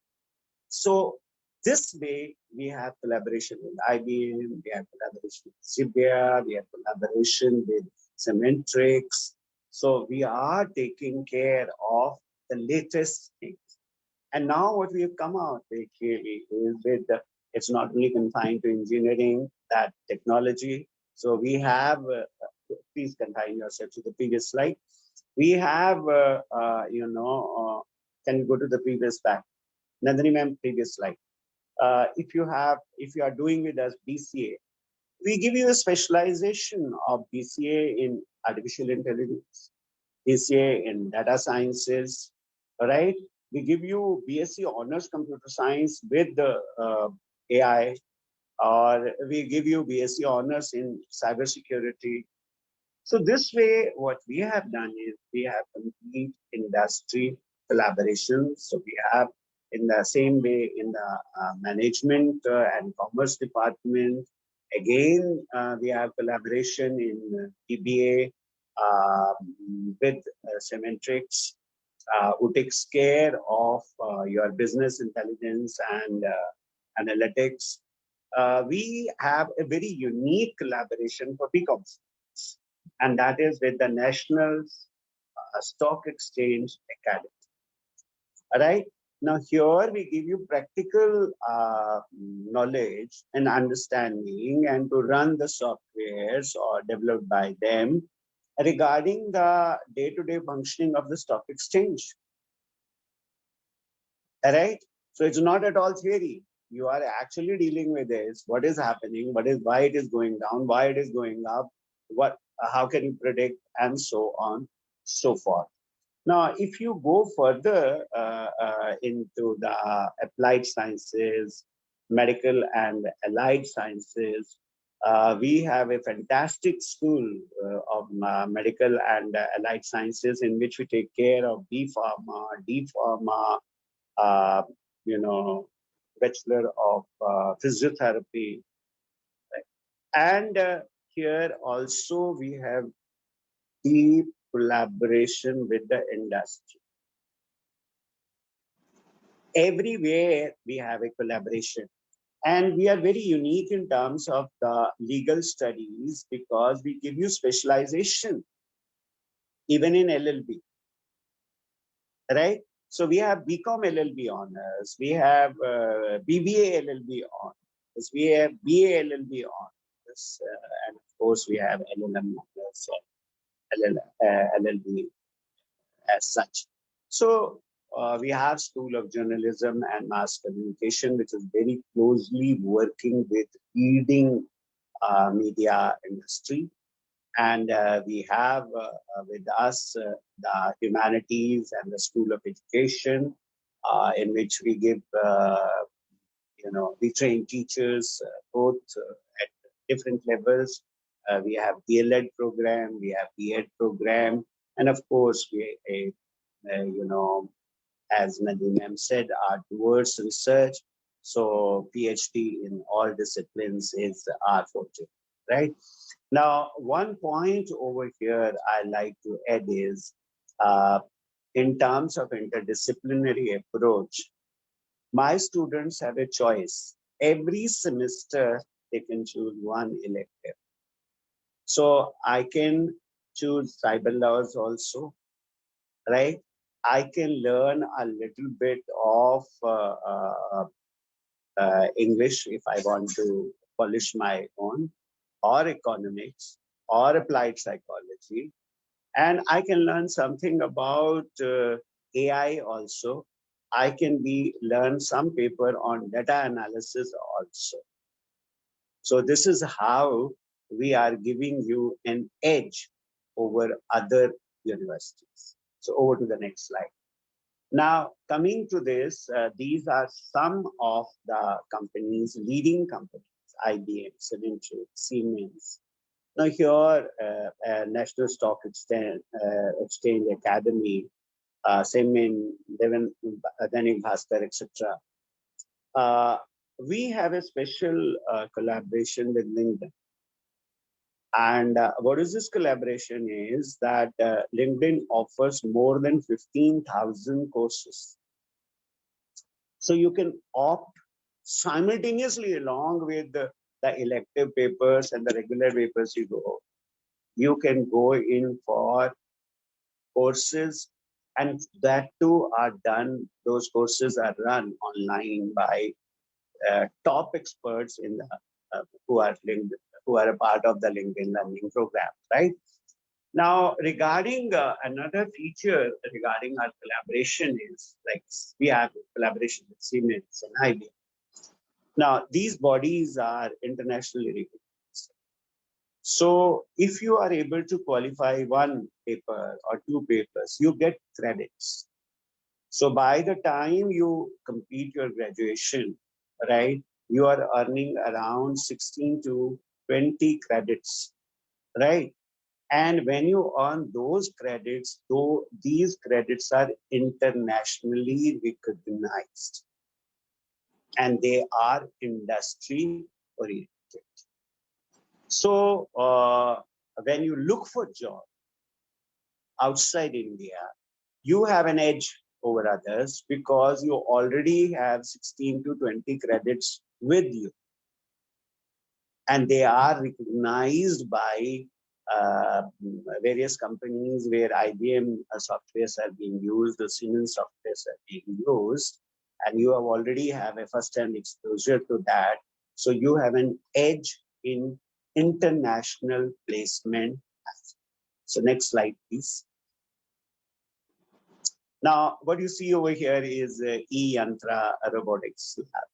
So this way, we have collaboration with IBM, we have collaboration with Supriya, we have collaboration with Cementrix. So we are taking care of the latest things. And now what we have come out very clearly is with it's not only confined to engineering, that technology. So we have, please confine yourself to the previous slide. We have, can you go to the previous back? Nandini ma'am, previous slide. If you are doing with us BCA, we give you a specialization of BCA in artificial intelligence, BCA in data sciences, right? We give you BSc honors computer science with the AI, or we give you BSc honors in cybersecurity. So this way, what we have done is we have complete industry collaboration. So we have in the same way in the management and commerce department. Again, we have collaboration in PBA with Cementrix, who takes care of your business intelligence and analytics. We have a very unique collaboration for BComs, and that is with the National Stock Exchange Academy. All right. Now here we give you practical knowledge and understanding and to run the softwares or developed by them regarding the day-to-day functioning of the stock exchange. All right. So it's not at all theory. You are actually dealing with this. What is happening? Why it is going down? Why it is going up? How can you predict? And so on, so forth. Now, if you go further into the applied sciences, medical and allied sciences, we have a fantastic school of medical and allied sciences in which we take care of B Pharma, D Pharma, Bachelor of Physiotherapy. Right? And here also we have deep collaboration with the industry. Everywhere we have a collaboration. And we are very unique in terms of the legal studies because we give you specialization, even in LLB, right? So we have BCom LLB honors, we have BBA LLB honors, we have BA LLB honors, and of course we have LLM honors, LLB as such. So we have School of Journalism and Mass Communication, which is very closely working with leading media industry. And we have with us the Humanities and the School of Education, in which we give, we train teachers both at different levels. We have DLED program, we have BEd program, and of course, we, as Nadine ma'am said, are towards research. So PhD in all disciplines is our forte, right? Now, one point over here I like to add is, in terms of interdisciplinary approach, my students have a choice. Every semester, they can choose one elective. So I can choose cyber laws also, right? I can learn a little bit of English if I want to polish my own, or economics, or applied psychology. And I can learn something about AI also, I can learn some paper on data analysis also. So this is how we are giving you an edge over other universities. So over to the next slide. Now, coming to this, these are some of the companies, leading companies, IBM, Accenture, Siemens. Now here, National Stock Exchange Academy, Semin, Dainik Bhaskar, etc. We have a special collaboration with LinkedIn. And what is this collaboration is that LinkedIn offers more than 15,000 courses. So you can opt simultaneously along with the elective papers and the regular papers you can go in for courses, and that too are done. Those courses are run online by top experts in the who are a part of the LinkedIn learning program, right? Now, regarding another feature regarding our collaboration is like we have collaboration with Siemens and IBM. Now, these bodies are internationally recognized. So, if you are able to qualify one paper or two papers, you get credits. So, by the time you complete your graduation, right, you are earning around 16 to 20 credits, right? And when you earn those credits, though these credits are internationally recognized and they are industry oriented. So when you look for job outside India, you have an edge over others because you already have 16 to 20 credits with you. And they are recognized by various companies where IBM softwares are being used, the Siemens softwares are being used, and you have already have a first-hand exposure to that. So you have an edge in international placement. So next slide, please. Now, what you see over here is E-Yantra Robotics Lab.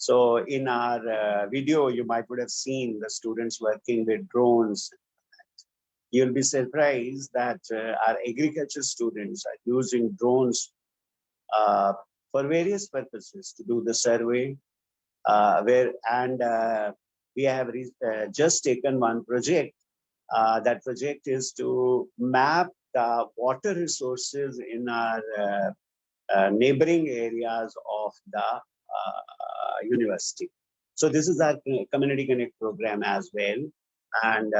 So in our video, you might would have seen the students working with drones. You'll be surprised that our agriculture students are using drones for various purposes to do the survey. We have just taken one project. That project is to map the water resources in our neighboring areas of the university. So this is our Community Connect program as well. And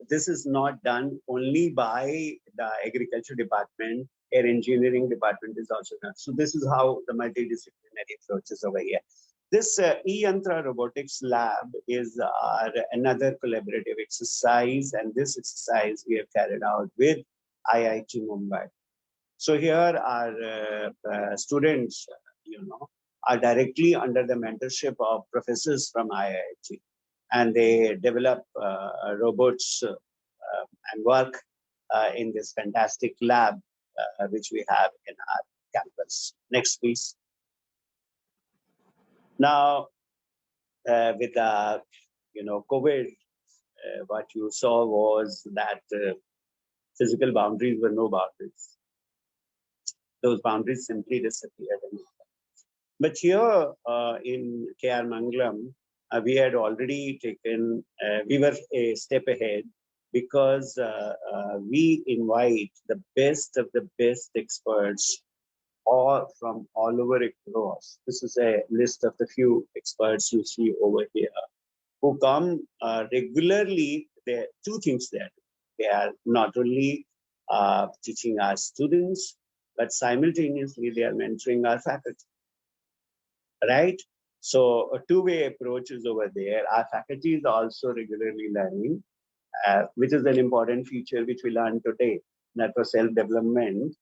this is not done only by the agriculture department, air engineering department is also done. So this is how the multidisciplinary approach is over here. This E-Yantra Robotics Lab is another collaborative exercise, and this exercise we have carried out with IIT Mumbai. So here our students, are directly under the mentorship of professors from IIT, and they develop robots and work in this fantastic lab which we have in our campus. Next, please. Now, with the COVID, what you saw was that physical boundaries were no boundaries. Those boundaries simply disappeared. But here in KR Mangalam, we had already taken, we were a step ahead because we invite the best of the best experts from all over across. This is a list of the few experts you see over here who come regularly. There are two things there. They are not only teaching our students, but simultaneously they are mentoring our faculty. Right? So a two-way approach is over there. Our faculty is also regularly learning, which is an important feature which we learned today. That for self-development,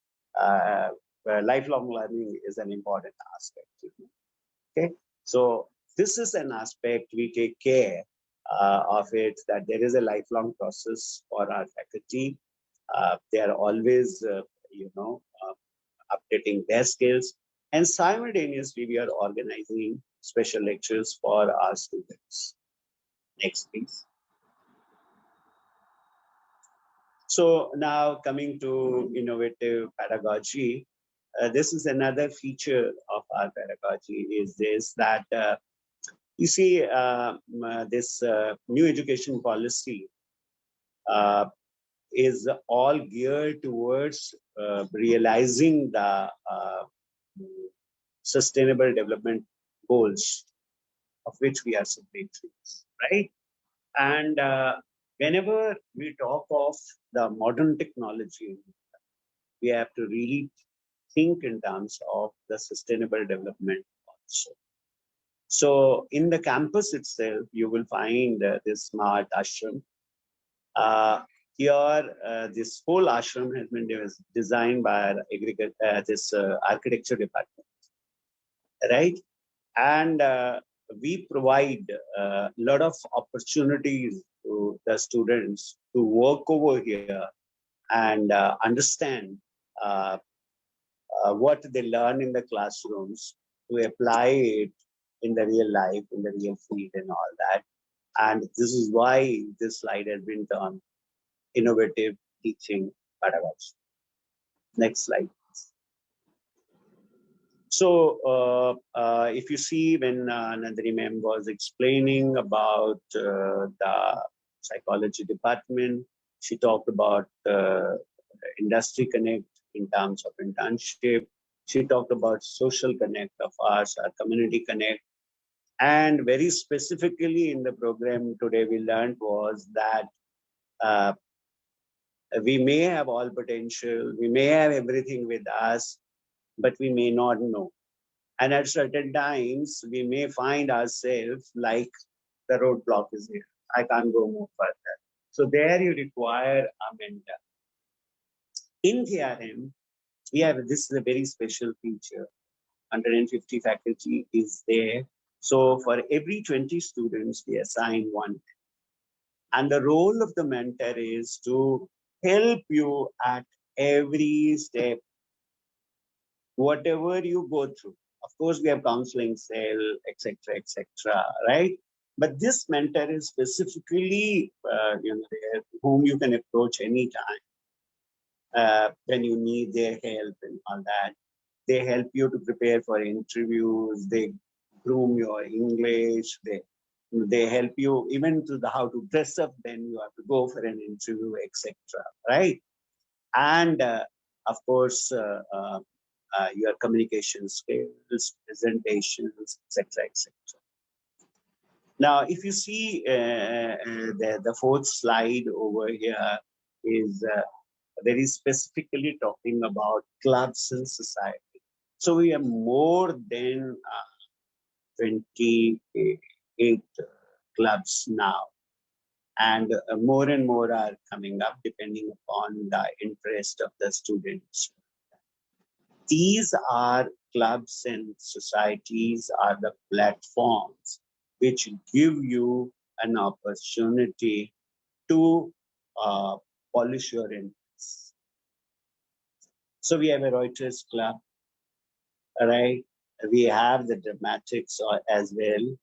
lifelong learning is an important aspect. Okay, so this is an aspect we take care of it, that there is a lifelong process for our faculty. They are always, updating their skills. And simultaneously, we are organizing special lectures for our students. Next, please. So now coming to innovative pedagogy, this is another feature of our pedagogy is this that you see this new education policy uh, is all geared towards realizing the sustainable development goals of which we are signatories, right? And whenever we talk of the modern technology, we have to really think in terms of the sustainable development also. So in the campus itself, you will find this smart ashram. Here, this whole ashram has been designed by our this architecture department, right? And we provide a lot of opportunities to the students to work over here and understand uh, what they learn in the classrooms to apply it in the real life, in the real field and all that. And this is why this slide has been termed innovative teaching pedagogy. Next slide. So if you see when Nandini ma'am was explaining about the psychology department, she talked about industry connect in terms of internship. She talked about social connect of ours, our community connect. And very specifically in the program today we learned was that uh, we may have all potential, we may have everything with us, but we may not know. And at certain times, we may find ourselves like the roadblock is here. I can't go more further. So there you require a mentor. In KRM, we have this is a very special feature. 150 faculty is there. So for every 20 students, we assign one. And the role of the mentor is to help you at every step, whatever you go through. Of course, we have counseling cell, etc., right? But this mentor is specifically, whom you can approach anytime when you need their help and all that. They help you to prepare for interviews. They groom your English. They help you even to the how to dress up when you have to go for an interview, etc. Right? And of course, your communication skills, presentations, etc., etc. Now, if you see the fourth slide over here is very specifically talking about clubs in society. So we have more than 28 clubs now. And more are coming up depending upon the interest of the students. These are clubs and societies are the platforms which give you an opportunity to polish your interests. So we have a Reuters club, right? We have the dramatics as well.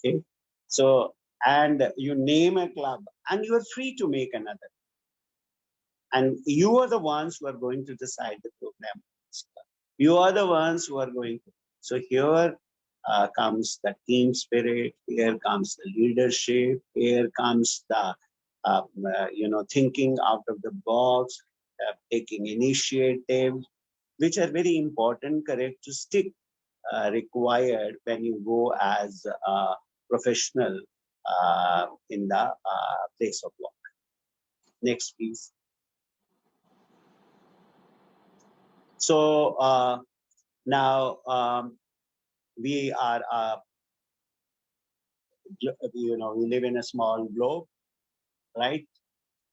Okay. So, and you name a club and you are free to make another. And you are the ones who are going to decide the program. You are the ones who are going to. So here comes the team spirit. Here comes the leadership. Here comes the thinking out of the box, taking initiative, which are very important characteristic required when you go as a professional in the place of work. Next, please. So now we are, we live in a small globe, right?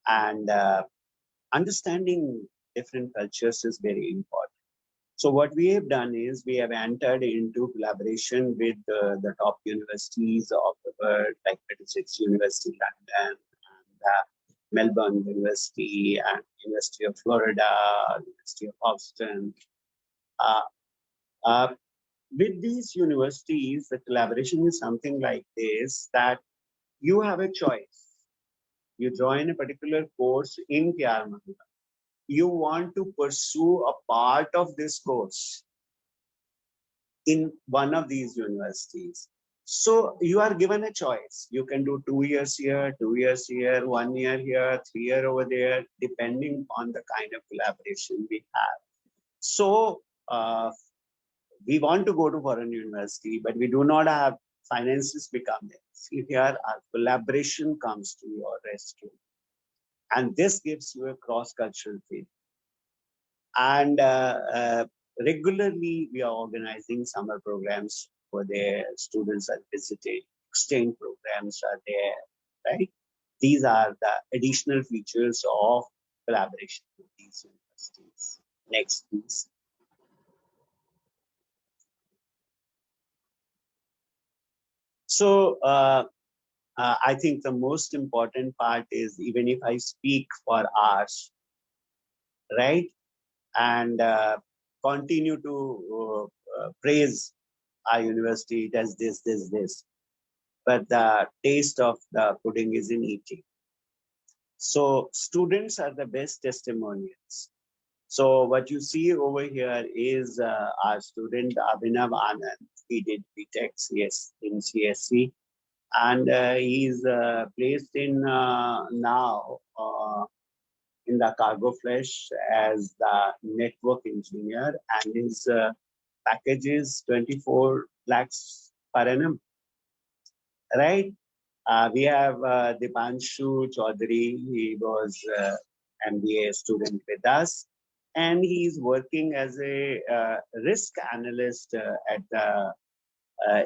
And understanding different cultures is very important. So what we have done is we have entered into collaboration with the top universities of the world, like 36 University London and Melbourne University and University of Florida, University of Boston. Uh, with these universities, the collaboration is something like this, that you have a choice. You join a particular course in KR Mangalam. You want to pursue a part of this course in one of these universities. So you are given a choice. You can do 2 years here, 2 years here, 1 year here, 3 year over there, depending on the kind of collaboration we have. So we want to go to foreign university, but we do not have finances become there. See here, our collaboration comes to your rescue. And this gives you a cross-cultural feel. And regularly, we are organizing summer programs for their students are visiting. Exchange programs are there, right? These are the additional features of collaboration with these universities. Next, please. So I think the most important part is, even if I speak for hours, right? And continue to praise our university, it has this. But the taste of the pudding is in eating. So students are the best testimonials. So what you see over here is our student Abhinav Anand. He did BTech in CSC, and he's placed in now in the cargo flesh as the network engineer, and his package is 24 lakhs per annum, right? We have Dipanshu Chaudhary. He was MBA student with us, and he's working as a risk analyst at the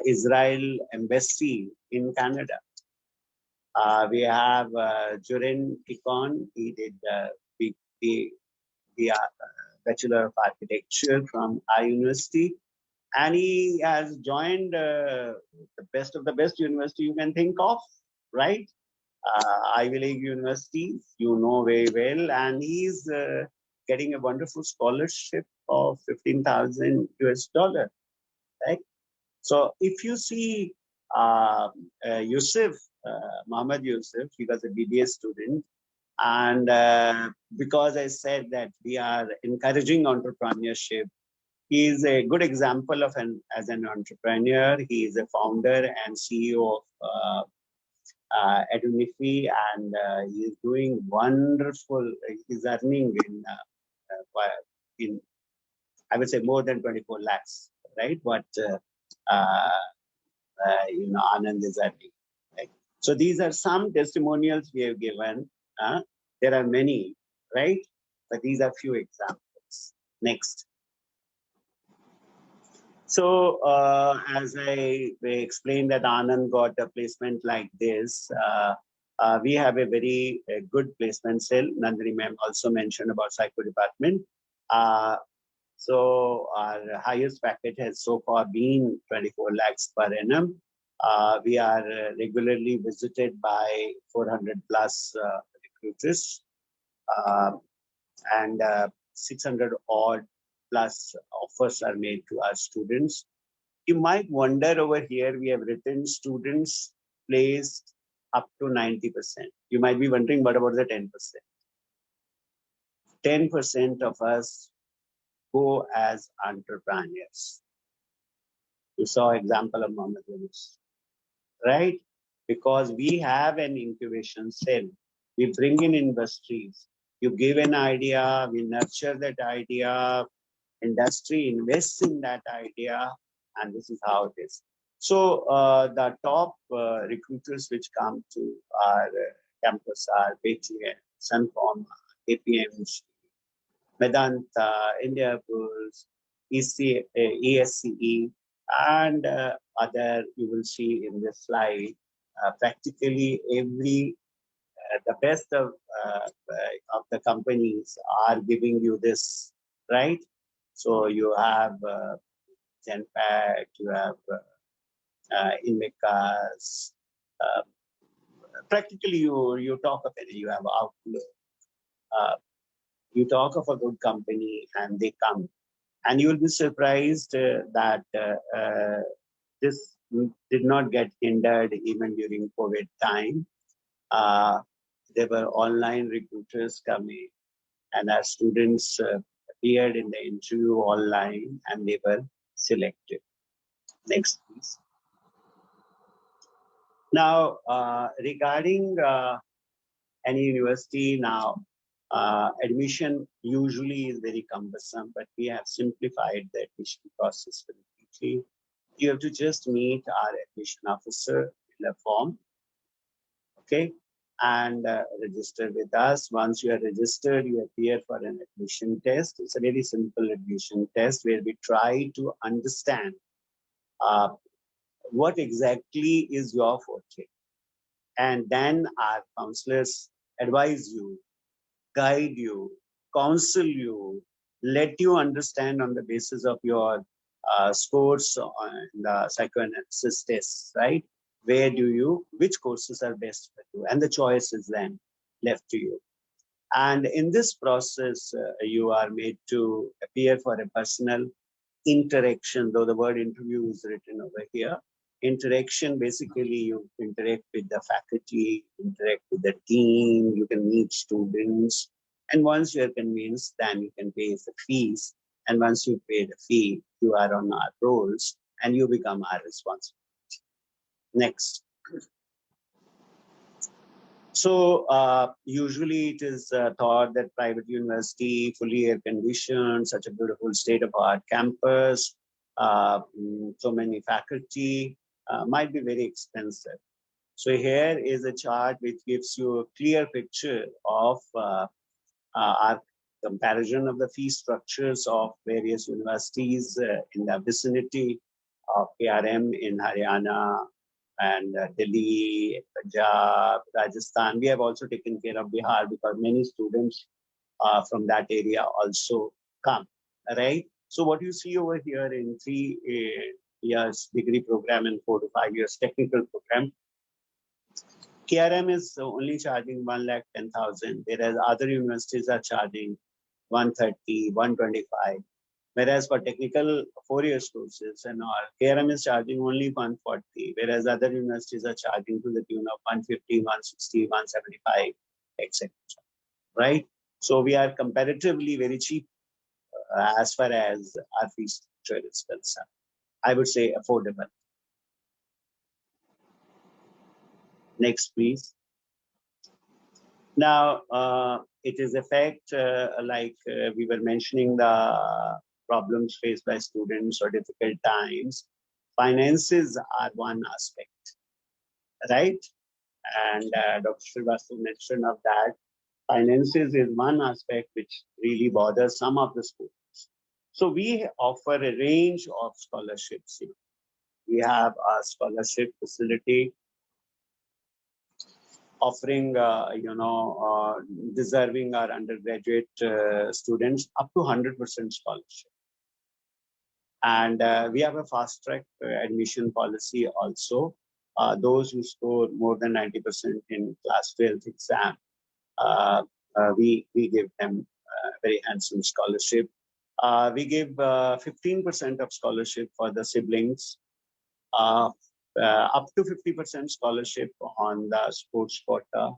Israel Embassy in Canada. We have Juren Kikon. He did the Bachelor of Architecture from our university, and he has joined the best of the best university you can think of, right? Ivy League universities, you know very well, and he's getting a wonderful scholarship of 15,000 US dollar, right? So if you see Yusuf, Mohammed Yusuf, he was a BBA student, and because I said that we are encouraging entrepreneurship, he is a good example of as an entrepreneur. He is a founder and CEO of Edunifi, and he is doing wonderful. He's earning in I would say more than 24 lakhs, right? What Anand is earning. Right? So these are some testimonials we have given. There are many, right? But these are few examples. Next. So as I explained that Anand got a placement like this, we have a very good placement cell. Nandini ma'am also mentioned about psycho department. So our highest package has so far been 24 lakhs per annum. We are regularly visited by 400 plus recruiters, and 600 odd plus offers are made to our students. You might wonder, over here we have written students placed up to 90%. You might be wondering, what about the 10%? 10% of us go as entrepreneurs. You saw example of Mohammed Yunus, right? Because we have an incubation cell. We bring in industries. You give an idea, we nurture that idea, industry invests in that idea, and this is how it is. So the top recruiters which come to our campus are Paytm, Sunform, KPMG, Medanta, India Bulls, ESCE, and other you will see in this slide. Practically the best of the companies are giving you this, right? So you have Genpact, you have Inmecas. Practically, you talk of it. You have Outlook. You talk of a good company, and they come. And you will be surprised that this did not get hindered even during COVID time. There were online recruiters coming, and our students appeared in the interview online and they were selected. Next, please. Now, regarding any university now, admission usually is very cumbersome, but we have simplified the admission process completely. You have to just meet our admission officer in a form, okay, and register with us. Once you are registered, you appear for an admission test. It's a very simple admission test where we try to understand what exactly is your forte. And then our counselors advise you, guide you, counsel you, let you understand on the basis of your scores on the psychoanalysis tests, right? Where do you, which courses are best for you? And the choice is then left to you. And in this process, you are made to appear for a personal interaction, though the word interview is written over here. Interaction, basically you interact with the faculty, interact with the team, you can meet students. And once you are convinced, then you can pay the fees. And once you pay the fee, you are on our rolls and you become our responsibility. Next. So usually it is thought that private university, fully air conditioned, such a beautiful state of art campus, so many faculty, might be very expensive. So here is a chart which gives you a clear picture of our comparison of the fee structures of various universities in the vicinity of KRM in Haryana and Delhi, Punjab, Rajasthan. We have also taken care of Bihar because many students from that area also come, right? So what you see over here in 3 years degree program and 4 to 5 years technical program, KRM is only charging 1,10,000, whereas other universities are charging 130, 125. Whereas for technical 4 years courses and all, KRM is charging only 140, whereas other universities are charging to the tune of 150, 160, 175, etc. Right? So we are comparatively very cheap as far as our fee structure is concerned. I would say affordable. Next, please. Now, it is a fact, like we were mentioning the problems faced by students or difficult times. Finances are one aspect, right? And Dr. Shrivastava mentioned of that. Finances is one aspect which really bothers some of the students. So we offer a range of scholarships here. We have a scholarship facility offering, deserving our undergraduate students up to 100% scholarship. And we have a fast track admission policy also. Those who score more than 90% in class 12th exam, we give them very handsome scholarship. We give 15% of scholarship for the siblings, up to 50% scholarship on the sports quota,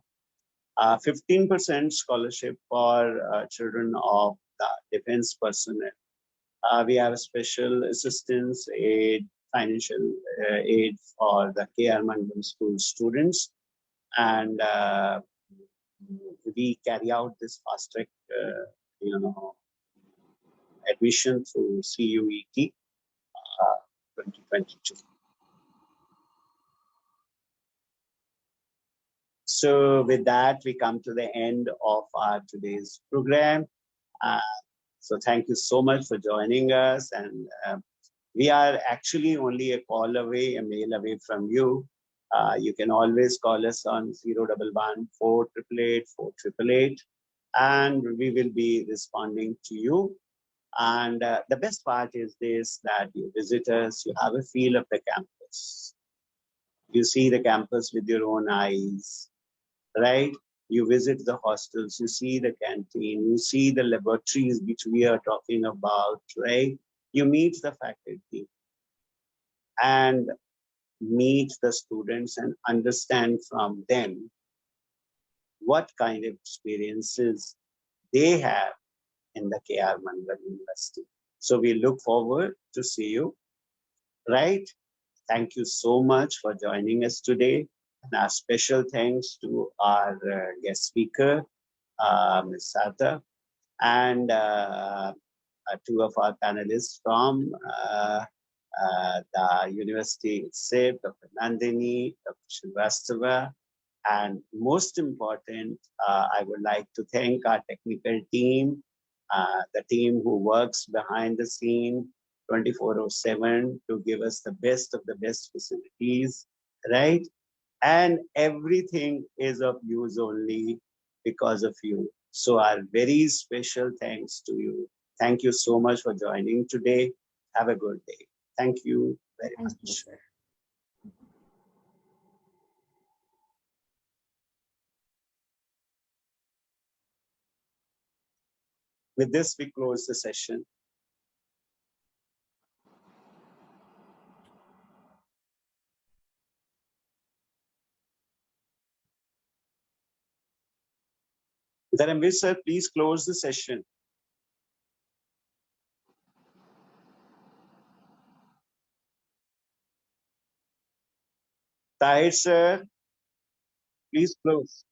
15% scholarship for children of the defense personnel. We have a special assistance aid, financial aid for the KR Mangalam school students. And we carry out this fast track, admission through CUET 2022. So with that, we come to the end of our today's program. So thank you so much for joining us. And we are actually only a call away, a mail away from you. You can always call us on 011 488 4888, and we will be responding to you. And the best part is this, that you visit us, you have a feel of the campus. You see the campus with your own eyes, right? You visit the hostels, you see the canteen, you see the laboratories which we are talking about, right? You meet the faculty and meet the students and understand from them what kind of experiences they have in the KR Mangalam University. So we look forward to see you, right? Thank you so much for joining us today. And our special thanks to our guest speaker, Ms. Sarda, and two of our panelists from the university itself, Dr. Nandini, Dr. Shrivastava, and most important, I would like to thank our technical team, the team who works behind the scene 24/7 to give us the best of the best facilities, right? And everything is of use only because of you. So our very special thanks to you. Thank you so much for joining today. Have a good day. Thank you very Thank you, much. sir. With this, we close the session. Dharamveer sir, please close the session. Tahir sir, please close.